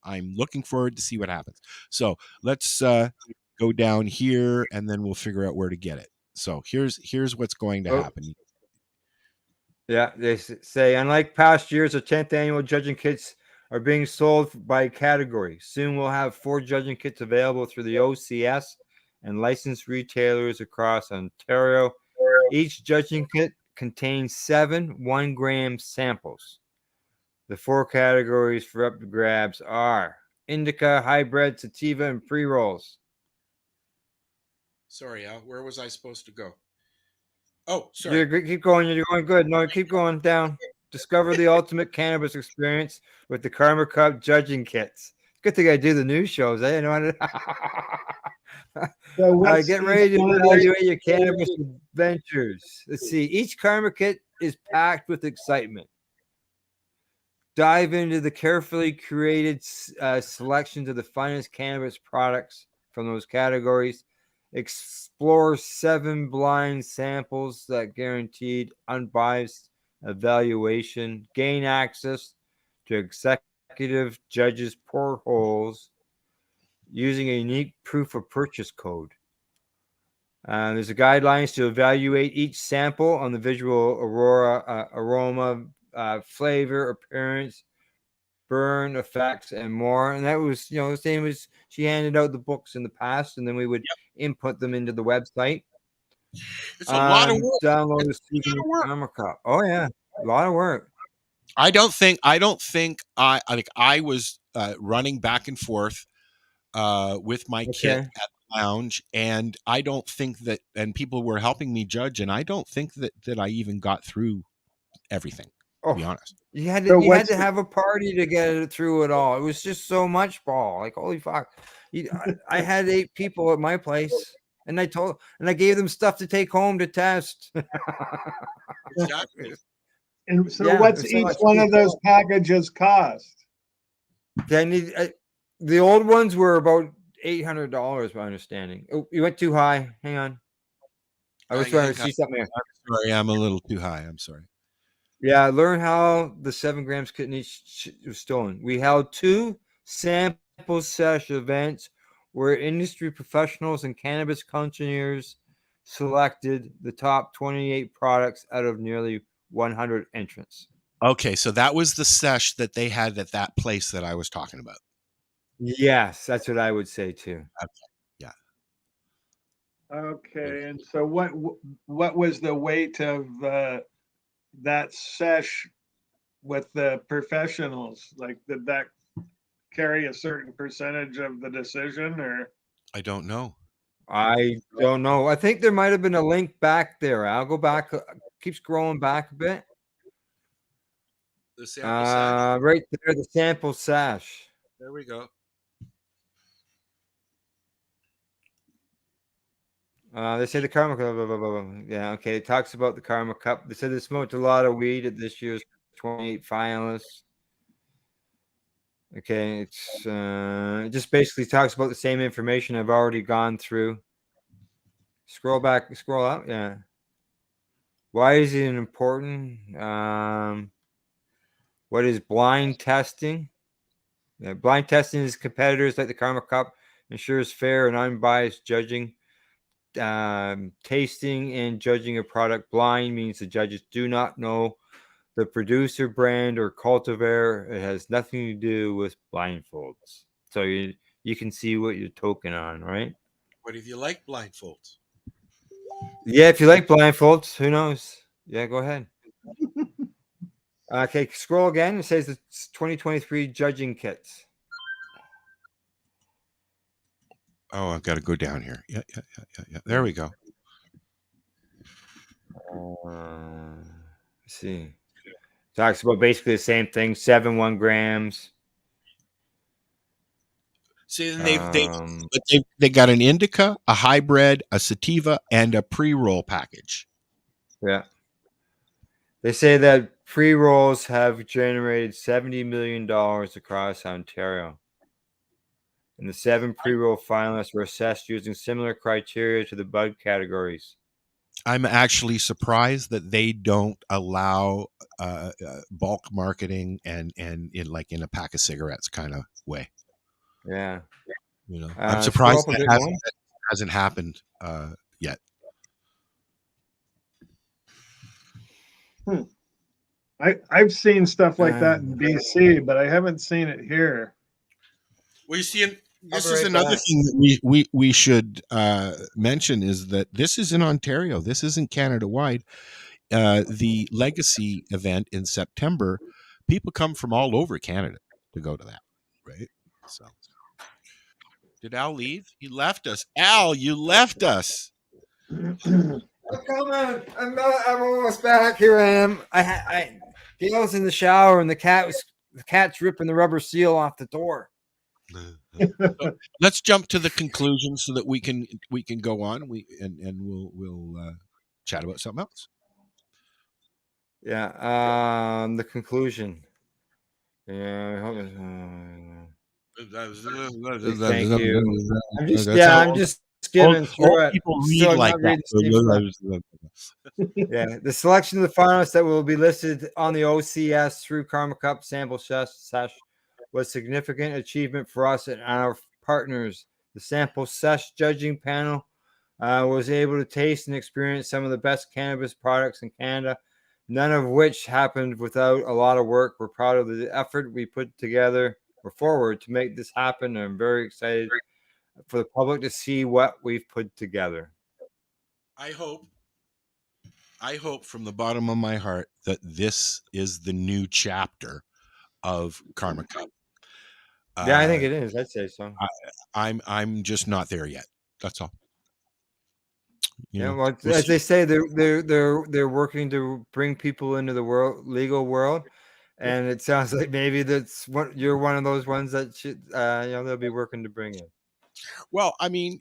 looking forward to see what happens. So let's go down here and then we'll figure out where to get it. So here's what's going to happen. Yeah, they say, unlike past years, the 10th annual judging kits are being sold by category. Soon we'll have 4 judging kits available through the OCS and licensed retailers across Ontario. Each judging kit contains 7 1-gram samples. The 4 categories for up to grabs are indica, hybrid, sativa, and pre-rolls. Sorry, Al, where was I supposed to go? Oh, Keep going. You're going good. No, keep going down. Discover the ultimate cannabis experience with the Karma Cup judging kits. Good thing I do the news shows. I know how to get ready to evaluate your cannabis adventures. Let's see. Each Karma kit is packed with excitement. Dive into the carefully curated selections of the finest cannabis products from those categories. Explore 7 blind samples that guaranteed unbiased evaluation. Gain access to executive judges' portholes using a unique proof of purchase code. There's a guidelines to evaluate each sample on the visual aroma, flavor, appearance, burn effects, and more. And that was, the same as she handed out the books in the past, and then we would input them into the website. It's a lot of work. Download the Karma Cup. Oh yeah, a lot of work. I don't think I was running back and forth with my kit at the lounge, and I don't think that, and people were helping me judge, and I don't think that I even got through everything. To be honest, you had to have a party to get it through it all. It was just so much, Paul. Like, holy fuck! I had 8 people at my place, and I gave them stuff to take home to test. Exactly. And so, what's each one of those packages cost? The old ones were about $800, my understanding. Oh, you went too high. Hang on. I was trying to see something here. I'm sorry, I'm a little too high. I'm sorry. Yeah, learn how the 7 grams kit was stolen. We held 2 sample sesh events where industry professionals and cannabis connoisseurs selected the top 28 products out of nearly 100 entrants. Okay, so that was the sesh that they had at that place that I was talking about. Yes, that's what I would say too. Okay. Yeah. Okay, and so what was the weight of that sesh with the professionals? Like, did that carry a certain percentage of the decision, or? I don't know. I don't know. I think there might have been a link back there. I'll go back. Keep scrolling back a bit. The sample sash. Right there, the sample sash. There we go. They say the Karma Cup. Blah, blah, blah, blah. Yeah, okay. It talks about the Karma Cup. They said they smoked a lot of weed at this year's 28 finalists. Okay, it's it just basically talks about the same information I've already gone through. Scroll back, scroll out. Yeah. Why is it important? What is blind testing? Yeah, blind testing is competitors like the Karma Cup ensures fair and unbiased judging. Tasting and judging a product blind means the judges do not know the producer, brand, or cultivar. It has nothing to do with blindfolds. So you can see what you're token on, right? What if you like blindfolds? Yeah, if you like blindfolds, who knows? Yeah, go ahead. Okay, scroll again. It says it's 2023 judging kits. Oh, I've got to go down here. Yeah. There we go. Let's see. Talks about basically the same thing. 7 1 grams. See, they got an indica, a hybrid, a sativa, and a pre-roll package. Yeah. They say that pre-rolls have generated $70 million across Ontario. and the 7 pre-roll finalists were assessed using similar criteria to the bud categories. I'm actually surprised that they don't allow bulk marketing and in a pack of cigarettes kind of way. Yeah. I'm surprised that hasn't happened yet. I've seen stuff like that in BC, but I haven't seen it here. Well, you see, this is another thing that we should mention is that this is in Ontario. This isn't Canada wide. The Legacy event in September, people come from all over Canada to go to that, right? So, did Al leave? He left us. Al, you left us. I'm coming. I'm almost back. Here I am. Gail's in the shower, and the cat's ripping the rubber seal off the door. So let's jump to the conclusion so that we can go on. We'll chat about something else. Yeah. The conclusion. Yeah. Thank you. I'm just skimming through it. People read like that. Yeah, the selection of the finalists that will be listed on the OCS through Karma Cup sample sesh was significant achievement for us and our partners. The sample sesh judging panel was able to taste and experience some of the best cannabis products in Canada, none of which happened without a lot of work. We're proud of the effort we put together or forward to make this happen. And I'm very excited for the public to see what we've put together. I hope from the bottom of my heart that this is the new chapter of Karma Cup. Yeah, I think it is. I'd say so. I'm just not there yet. That's all. Well, as they say, they're working to bring people into the legal world, and it sounds like maybe that's what you're one of those ones that should, they'll be working to bring in. Well, I mean,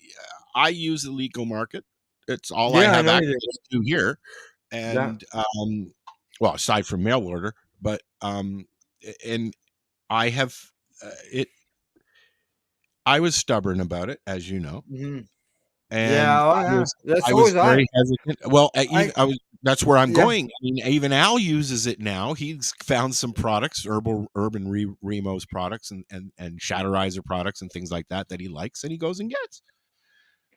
I use the legal market. It's all I have access to here, and well, aside from mail order, but and I have it. I was stubborn about it, as you know. Mm-hmm. And I was very hesitant. Well, that's where I'm going. I mean, even Al uses it now. He's found some products, Urban Remo's products and Shatterizer products and things like that he likes, and he goes and gets.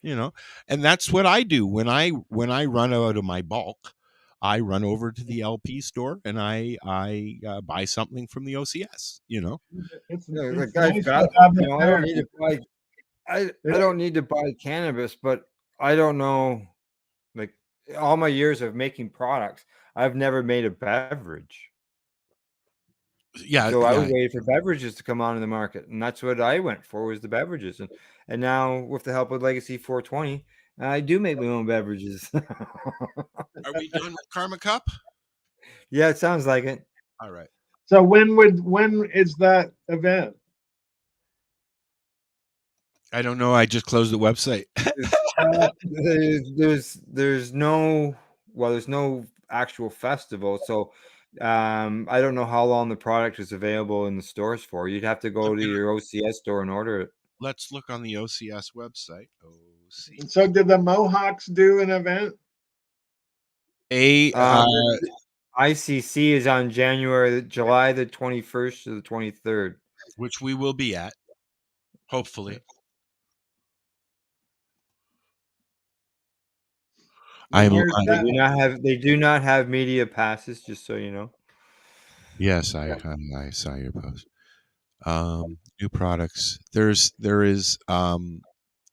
And that's what I do when I run out of my bulk. I run over to the LP store and I buy something from the OCS. I don't need to buy cannabis, but I don't know. Like all my years of making products, I've never made a beverage. Yeah, so I was waiting for beverages to come on in the market, and that's what I went for, was the beverages. And now with the help of Legacy 420, I do make my own beverages. Are we done with Karma Cup? Yeah, it sounds like it. All right. So when is that event? I don't know. I just closed the website. There's no actual festival, so I don't know how long the product is available in the stores for. You'd have to go to your OCS store and order it. Let's look on the OCS website. So did the Mohawks do an event? ICC is on July the 21st to the 23rd, which we will be at, hopefully. They do not have media passes, just so you know. Yes, I saw your post. New products. There is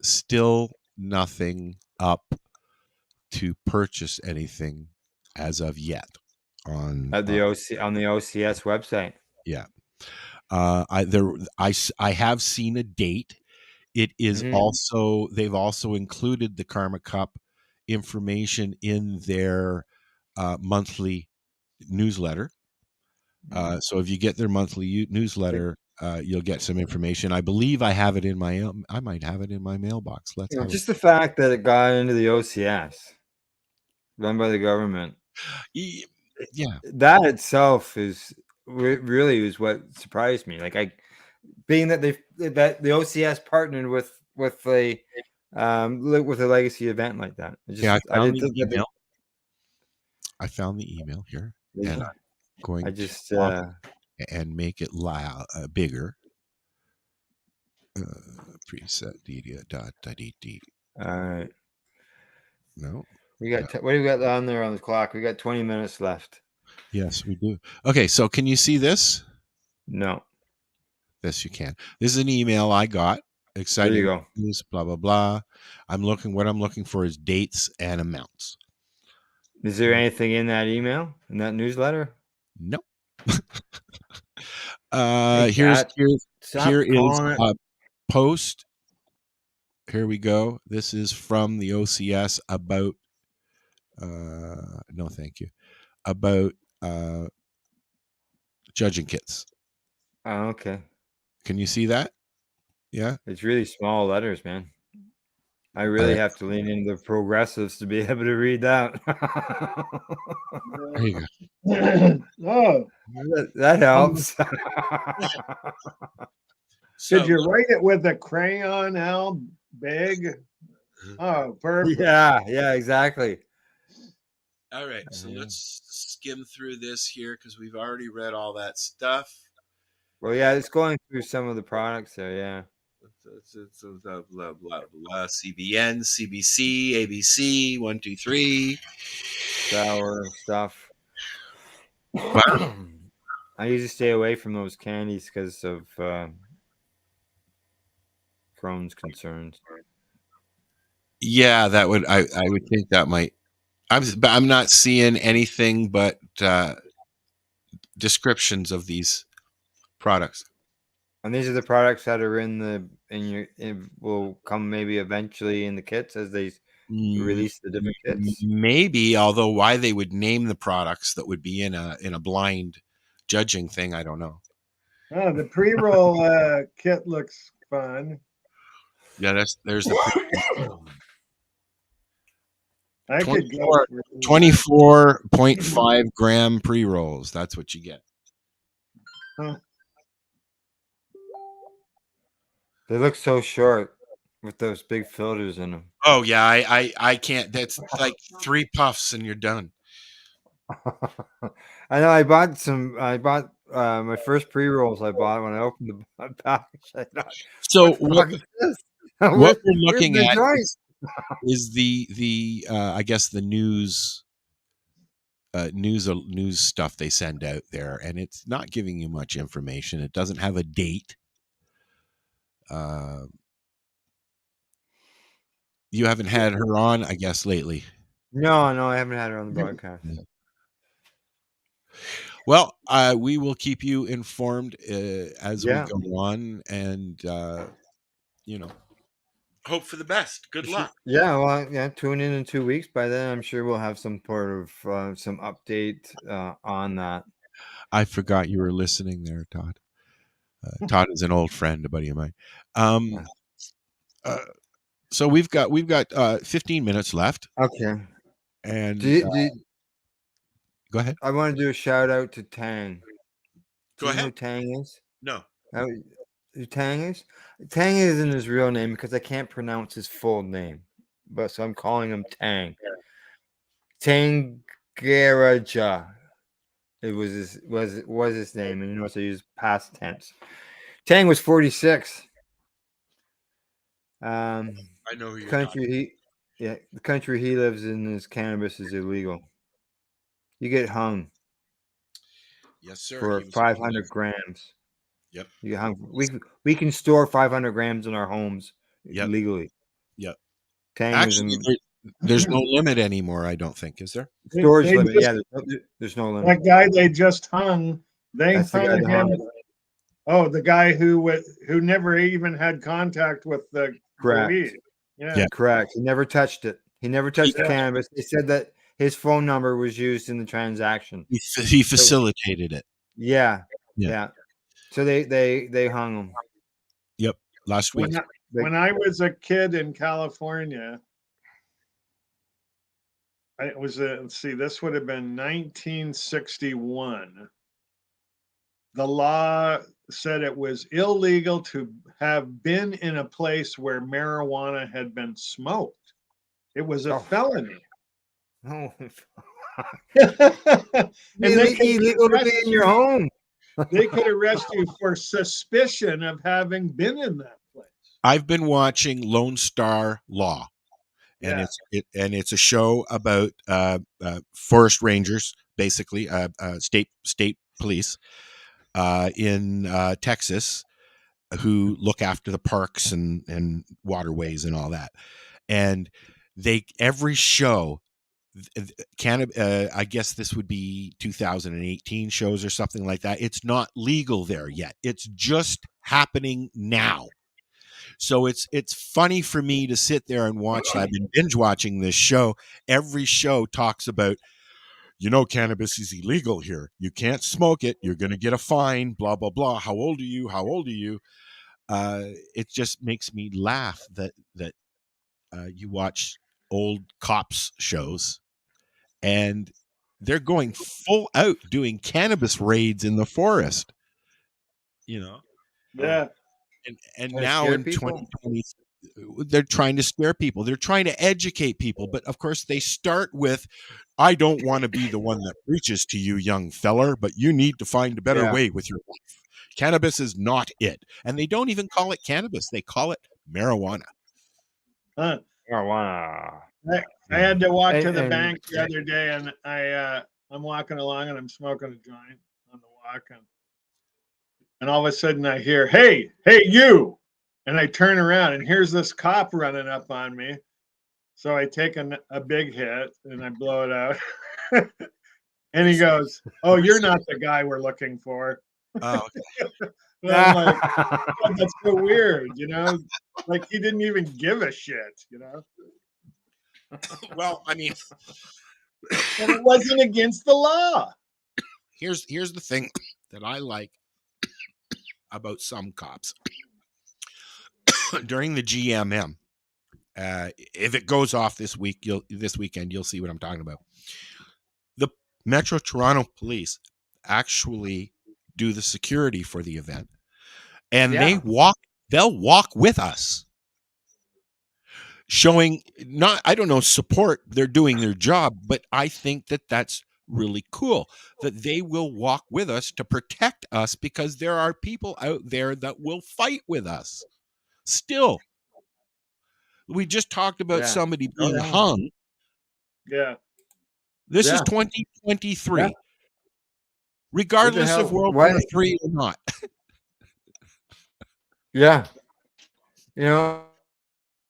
still nothing up to purchase anything as of yet on the OCS website. Yeah. I have seen a date. It is also, they've also included the Karma Cup information in their monthly newsletter. So if you get their monthly newsletter, you'll get some information. I believe I have it in I might have it in my mailbox. Just the fact that it got into the OCS, run by the government. Yeah, that itself is really what surprised me. Like being that the OCS partnered with a legacy event like that. Yeah, I I found didn't the think that email. I found the email here, and I'm going I to just and make it loud, bigger. Preset media.dd. all right. No. We got what do we got on there on the clock? We got 20 minutes left. Yes, we do. Okay, so can you see this? No. Yes, you can. This is an email I got. There Exciting you go. news, blah blah blah. What I'm looking for is dates and amounts. Is there anything in that email, in that newsletter? Nope. Hey, Here Kat, is stop calling it. a post. Here we go. This is from the OCS about no thank you. About judging kits. Oh, okay. Can you see that? Yeah. It's really small letters, man. I really have to lean into the progressives to be able to read that. There you go. Oh, that helps. did you write it with a crayon, Al? Big? Oh, perfect. Yeah, exactly. All right, so let's skim through this here because we've already read all that stuff. Well, yeah, it's going through some of the products there. Yeah. It's blah, blah, blah, blah. CBN, CBC, ABC, 1, 2, 3. Sour stuff. But, I usually stay away from those candies because of Crohn's concerns. yeah, that would I would think that might. I'm not seeing anything but descriptions of these products. And these are the products that are will come maybe eventually in the kits as they release the different kits. Maybe, although why they would name the products that would be in a blind judging thing, I don't know. Oh, the pre-roll kit looks fun. Yeah, there's the I could go 24.5 gram pre-rolls. That's what you get. Huh. They look so short with those big filters in them. Oh yeah, I can't. That's like 3 puffs and you're done. I know. I bought my first pre-rolls. I bought when I opened the package. I thought, So what is this? what we're looking where's at the joint? is the I guess the news stuff they send out there, and it's not giving you much information. It doesn't have a date. You haven't had her on, I guess, lately. No, I haven't had her on the broadcast. Well, we will keep you informed as we go on, and hope for the best. Good luck. Yeah, well, yeah. Tune in 2 weeks. By then, I'm sure we'll have some sort of some update on that. I forgot you were listening there, Todd. Todd is an old friend, a buddy of mine. So we've got 15 minutes left. Okay. And go ahead. I want to do a shout out to Tang. Go ahead. You know who Tang is? No. Who Tang is? Tang isn't his real name because I can't pronounce his full name, but so I'm calling him Tang. Tangaraja. It was his name, and you notice I use past tense. Tang was 46. I know who you're the country he lives in is cannabis is illegal. You get hung. Yes, sir. For 500 grams. Yep. You get hung. We can store 500 grams in our homes legally. Yep. Tang actually, there's no limit anymore. I don't think, is there? Storage limit. There's no limit. That guy they just hung. That's hung him. Oh, the guy who never even had contact with the weed. Yeah, correct. He never touched it. He never touched the cannabis. They said that his phone number was used in the transaction. He facilitated it. Yeah. So they hung him. Yep. Last week. When I was a kid in California, it was this would have been 1961. The law said it was illegal to have been in a place where marijuana had been smoked. It was a felony. Oh, And they could illegal to be in your home. They could arrest you for suspicion of having been in that place. I've been watching Lone Star Law, and it's a show about forest rangers, basically state police in Texas, who look after the parks and waterways and all that. And every show, I guess this would be 2018 shows or something like that. It's not legal there yet. It's just happening now. So it's funny for me to sit there and watch. I've been binge watching this show. Every show talks about, cannabis is illegal here. You can't smoke it. You're going to get a fine, blah, blah, blah. How old are you? How old are you? It just makes me laugh that you watch old cops shows and they're going full out doing cannabis raids in the forest, Yeah. And now in 2020, they're trying to scare people. They're trying to educate people. But of course, they start with, I don't want to be the one that preaches to you, young feller, but you need to find a better way with your life. Cannabis is not it. And they don't even call it cannabis. They call it marijuana. Huh. Marijuana. I had to walk to the bank the other day, and I'm walking along and I'm smoking a joint on the walk, and all of a sudden I hear, hey, you. And I turn around and here's this cop running up on me. So I take a big hit and I blow it out. And he goes, oh, you're not the guy we're looking for. Oh, okay. And I'm like, oh, that's so weird, like he didn't even give a shit, Well, I mean, and it wasn't against the law. Here's the thing that I like about some cops. During the GMM, if it goes off this weekend, you'll see what I'm talking about. The Metro Toronto Police actually do the security for the event, and they'll walk with us, showing support. They're doing their job, but I think that's really cool that they will walk with us to protect us, because there are people out there that will fight with us. Still, we just talked about somebody being hung. Yeah. This is 2023. Regardless of World War III or not. Yeah.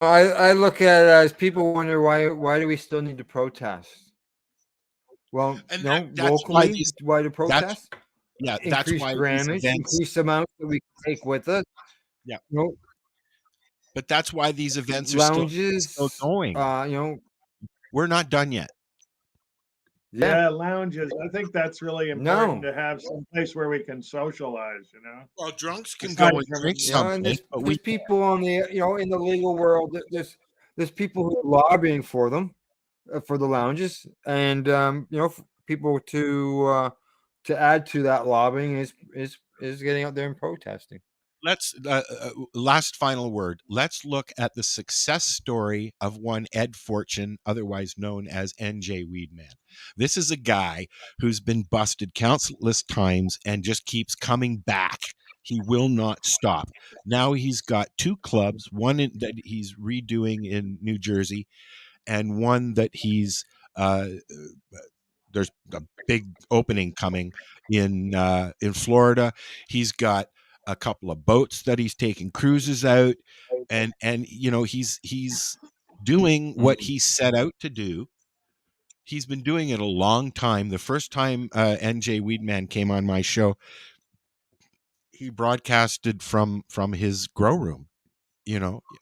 I look at it as people wonder why do we still need to protest? Well, locally, why to protest? That's why grammage, increase amounts that we can take with us. Yeah. But that's why these events are still going. We're not done yet. Yeah, lounges. I think that's really important to have some place where we can socialize, Well, drunks can go and drink something. But there's people on the, in the legal world, there's people who are lobbying for them, for the lounges, and people to add to that lobbying is getting out there and protesting. Let's last final word. Let's look at the success story of one Ed Fortune, otherwise known as NJ Weedman. This is a guy who's been busted countless times and just keeps coming back. He will not stop. Now he's got two clubs, one that he's redoing in New Jersey, and one that he's there's a big opening coming in Florida. He's got a couple of boats that he's taking cruises out, and he's doing what he set out to do. He's been doing it a long time. The first time NJ Weedman came on my show, he broadcasted from his grow room,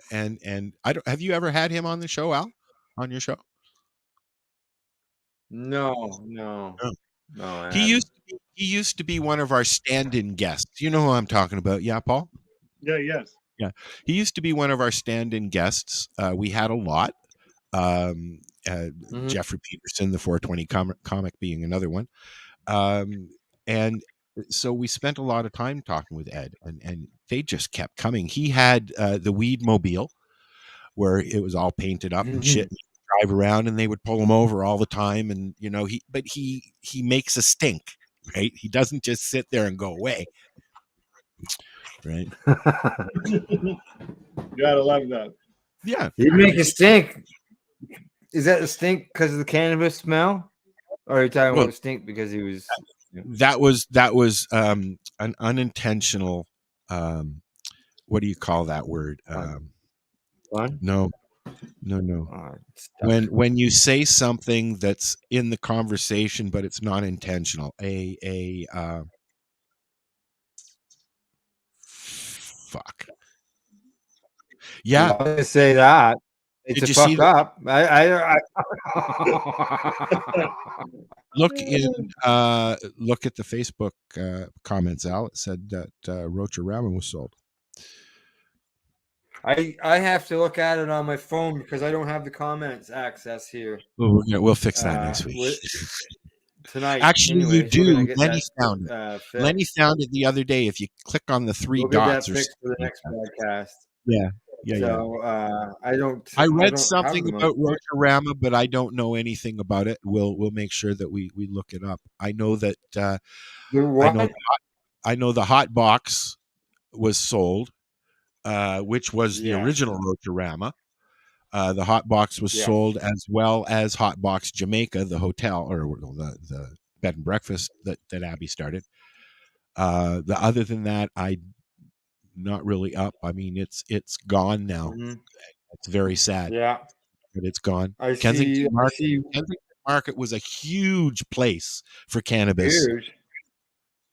and I don't, have you ever had him on the show, Al, on your show? No. He used to be one of our stand-in guests. You know who I'm talking about, yeah, Paul? Yeah, yes. Yeah. He used to be one of our stand-in guests. We had a lot. Jeffrey Peterson, the 420 comic being another one. And so we spent a lot of time talking with Ed, and they just kept coming. He had the weed mobile where it was all painted up and shit. And drive around, and they would pull him over all the time. And he makes a stink, right? He doesn't just sit there and go away, right? You gotta love that. Yeah, He'd make a stink. Is that a stink because of the cannabis smell, or are you talking about stink because he was? That was an unintentional. What do you call that word? Fun? No. When you say something that's in the conversation but it's not intentional, fuck. Yeah. I was gonna say that. It's Did a you fuck see up. look at the Facebook comments, Al. It said that Rocha Ramen was sold. I have to look at it on my phone because I don't have the comments access here. We'll fix that next week. Tonight. Actually, anyways, you do. Lenny found it. Lenny found it the other day. If you click on the three we'll dots, get that fixed for the next podcast. Yeah. So I read something about Rotorama, but I don't know anything about it. We'll make sure that we look it up. I know that I know the hot box was sold, which was the original Rotorama. The hot box was sold, as well as Hot Box Jamaica, the hotel or the bed and breakfast that Abby started. Other than that, I not really up. I mean, it's gone now. Mm-hmm. It's very sad. Yeah, but it's gone. Kensington Market was a huge place for cannabis. Huge.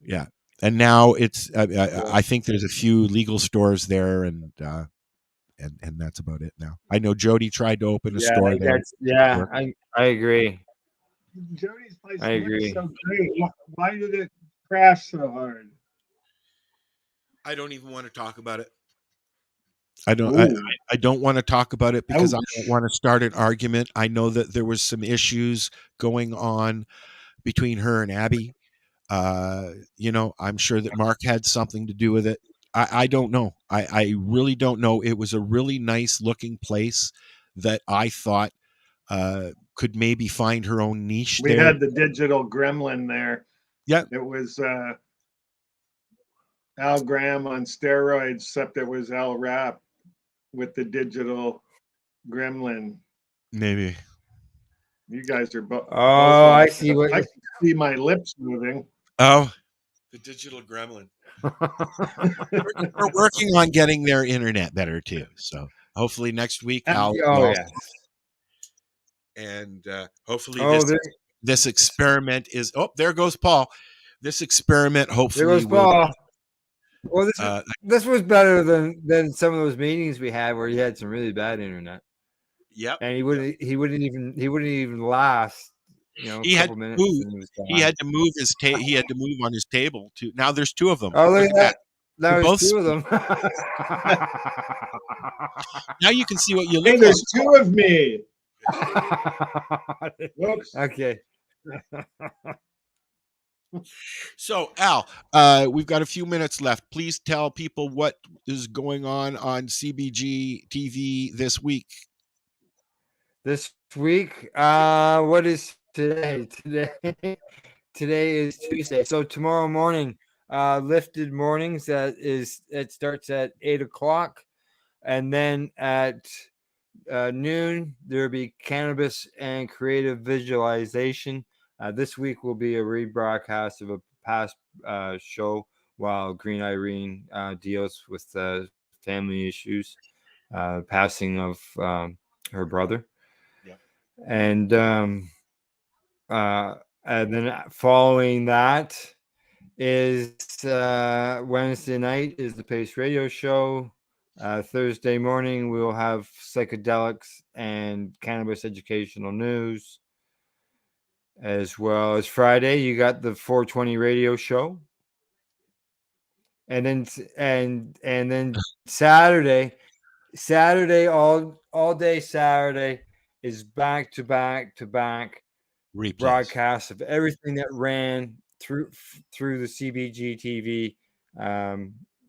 Yeah, and now it's. I think there's a few legal stores there, and that's about it now. I know Jody tried to open a store there. I agree. Jody's place I agree. So great. Why did it crash so hard? I don't even want to talk about it. I don't want to talk about it because I don't want to start an argument. I know that there was some issues going on between her and Abby. I'm sure that Mark had something to do with it. I don't know. I really don't know. It was a really nice looking place that I thought could maybe find her own niche. We had the digital gremlin there. Yeah. It was Al Graham on steroids, except it was Al Rapp with the digital gremlin. Maybe. You guys are both. Oh, I see I can see my lips moving. Oh, the digital gremlin. We're working on getting their internet better too. So hopefully next week, and hopefully this experiment is. Oh, there goes Paul. This experiment hopefully there goes Paul. Well, this was better than some of those meetings we had where he had some really bad internet. Yep. And he wouldn't even last. He had to move. He had to move his he had to move on his table too. Now there's two of them. Oh, look at that. Now there's two of them. Now you can see what you look like. There's two of me. Whoops. Okay. So, Al, we've got a few minutes left. Please tell people what is going on CBGtv this week. This week, what is today? Today is Tuesday. So tomorrow morning, lifted mornings. It starts at 8:00, and then at noon there'll be cannabis and creative visualization. This week will be a rebroadcast of a past show while Green Irene deals with family issues, passing of her brother. Yeah. And then following that is Wednesday night is the Pace Radio Show. Thursday morning we'll have psychedelics and cannabis educational news. As well as Friday, you got the 420 radio show, and then Saturday all day Saturday is back to back broadcasts of everything that ran through the CBGtv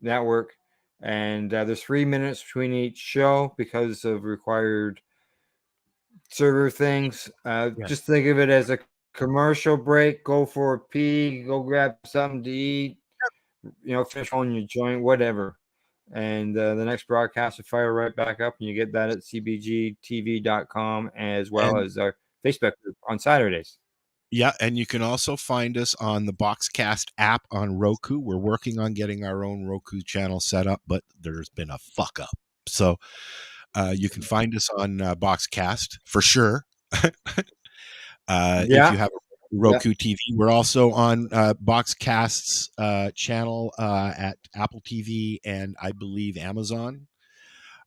network, and there's 3 minutes between each show because of required server things. Just think of it as a commercial break. Go for a pee, go grab something to eat, finish on your joint, whatever. And the next broadcast will fire right back up, and you get that at CBGtv.com as well as our Facebook group on Saturdays. Yeah, and you can also find us on the Boxcast app on Roku. We're working on getting our own Roku channel set up, but there's been a fuck up. So you can find us on Boxcast for sure. If you have a Roku TV. We're also on Boxcast's channel at Apple TV and I believe Amazon.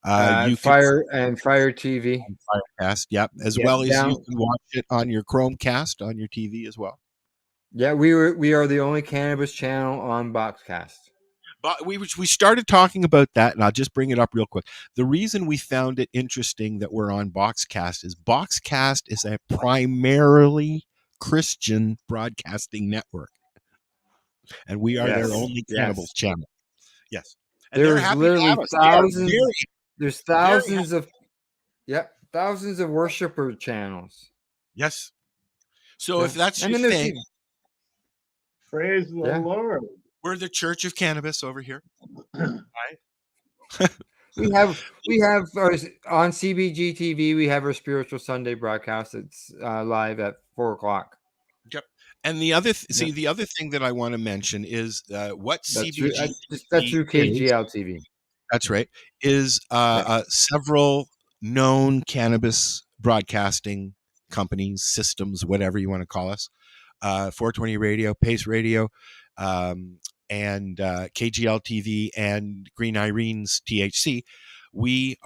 Fire TV. Firecast, yep. As well as you can watch it on your Chromecast on your TV as well. Yeah, we are the only cannabis channel on Boxcast. But we started talking about that, and I'll just bring it up real quick. The reason we found it interesting that we're on Boxcast is a primarily Christian broadcasting network, and we are their only cannabis channel. Yes, and there's literally thousands. There's thousands of worshiper channels. Yes. So if that's your thing, praise the Lord. We're the Church of Cannabis over here. Right? we have our, on CBGtv. We have our Spiritual Sunday broadcast. It's live at 4:00. Yep. And the other the other thing that I want to mention is what CBG that's through KGL TV. That's right. Is several known cannabis broadcasting companies, systems, whatever you want to call us. 420 Radio, Pace Radio, and KGL TV and Green Irene's THC. We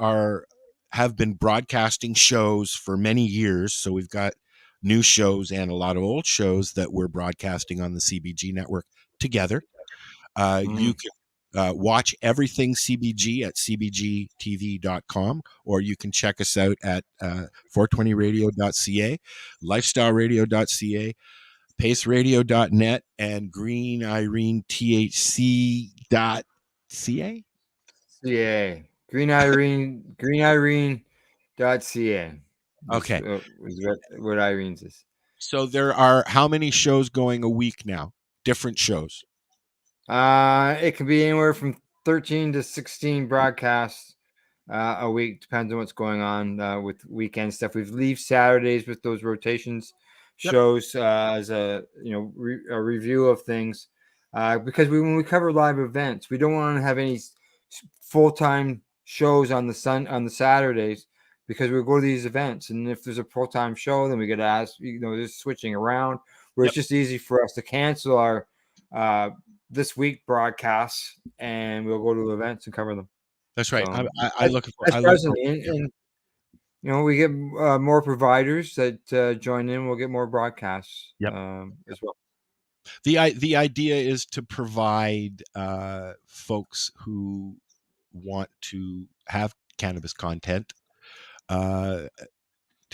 have been broadcasting shows for many years. So we've got new shows and a lot of old shows that we're broadcasting on the CBG network together. You can watch everything CBG at CBGtv.com, or you can check us out at 420radio.ca, lifestyleradio.ca, paceradio.net, and greenirene.thc.ca. CA. greenirene.ca. Okay. Is what Irene's is. So there are how many shows going a week now? Different shows. It can be anywhere from 13 to 16 broadcasts a week, depends on what's going on with weekend stuff. We leave Saturdays with those rotations shows as a a review of things because when we cover live events, we don't want to have any full-time shows on the Saturdays, because we go to these events, and if there's a full-time show, then we get asked, just switching around, where it's just easy for us to cancel our this week broadcasts, and we'll go to events and cover them. That's right. So, I look for and we get more providers that join in. We'll get more broadcasts as well. The idea is to provide folks who want to have cannabis content to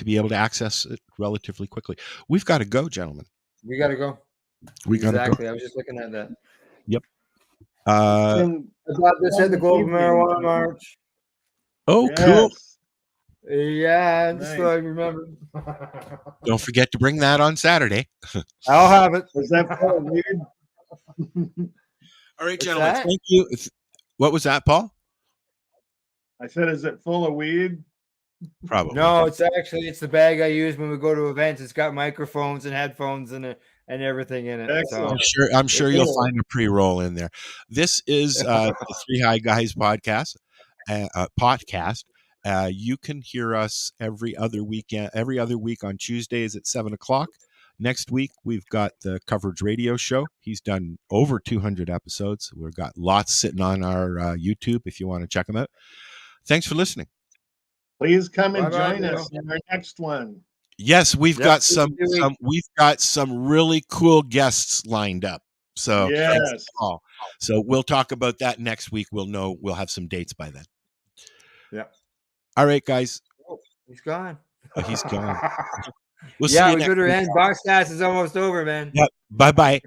be able to access it relatively quickly. We've got to go, gentlemen. We got to go. Exactly. I was just looking at that. Yep. About this at the Global Marijuana March. Oh, cool. Yeah, just so I remember. Don't forget to bring that on Saturday. I'll have it. Was that Paul weird? All right, gentlemen. Thank you. What was that, Paul? I said, is it full of weed? Probably. No, it's the bag I use when we go to events. It's got microphones and headphones and everything in it. So. I'm sure you'll find a pre-roll in there. This is the Three High Guys podcast. You can hear us every other week on Tuesdays at 7:00. Next week, we've got the Coverage Radio Show. He's done over 200 episodes. We've got lots sitting on our YouTube if you want to check them out. Thanks for listening. Please come and join us in our next one. Yes, we've got some really cool guests lined up. So yes. So we'll talk about that next week. We'll have some dates by then. Yeah. All right, guys. Oh, he's gone. Oh, he's gone. We'll see Yeah, you we next better week. end. Boxcast is almost over, man. Yep. Bye-bye.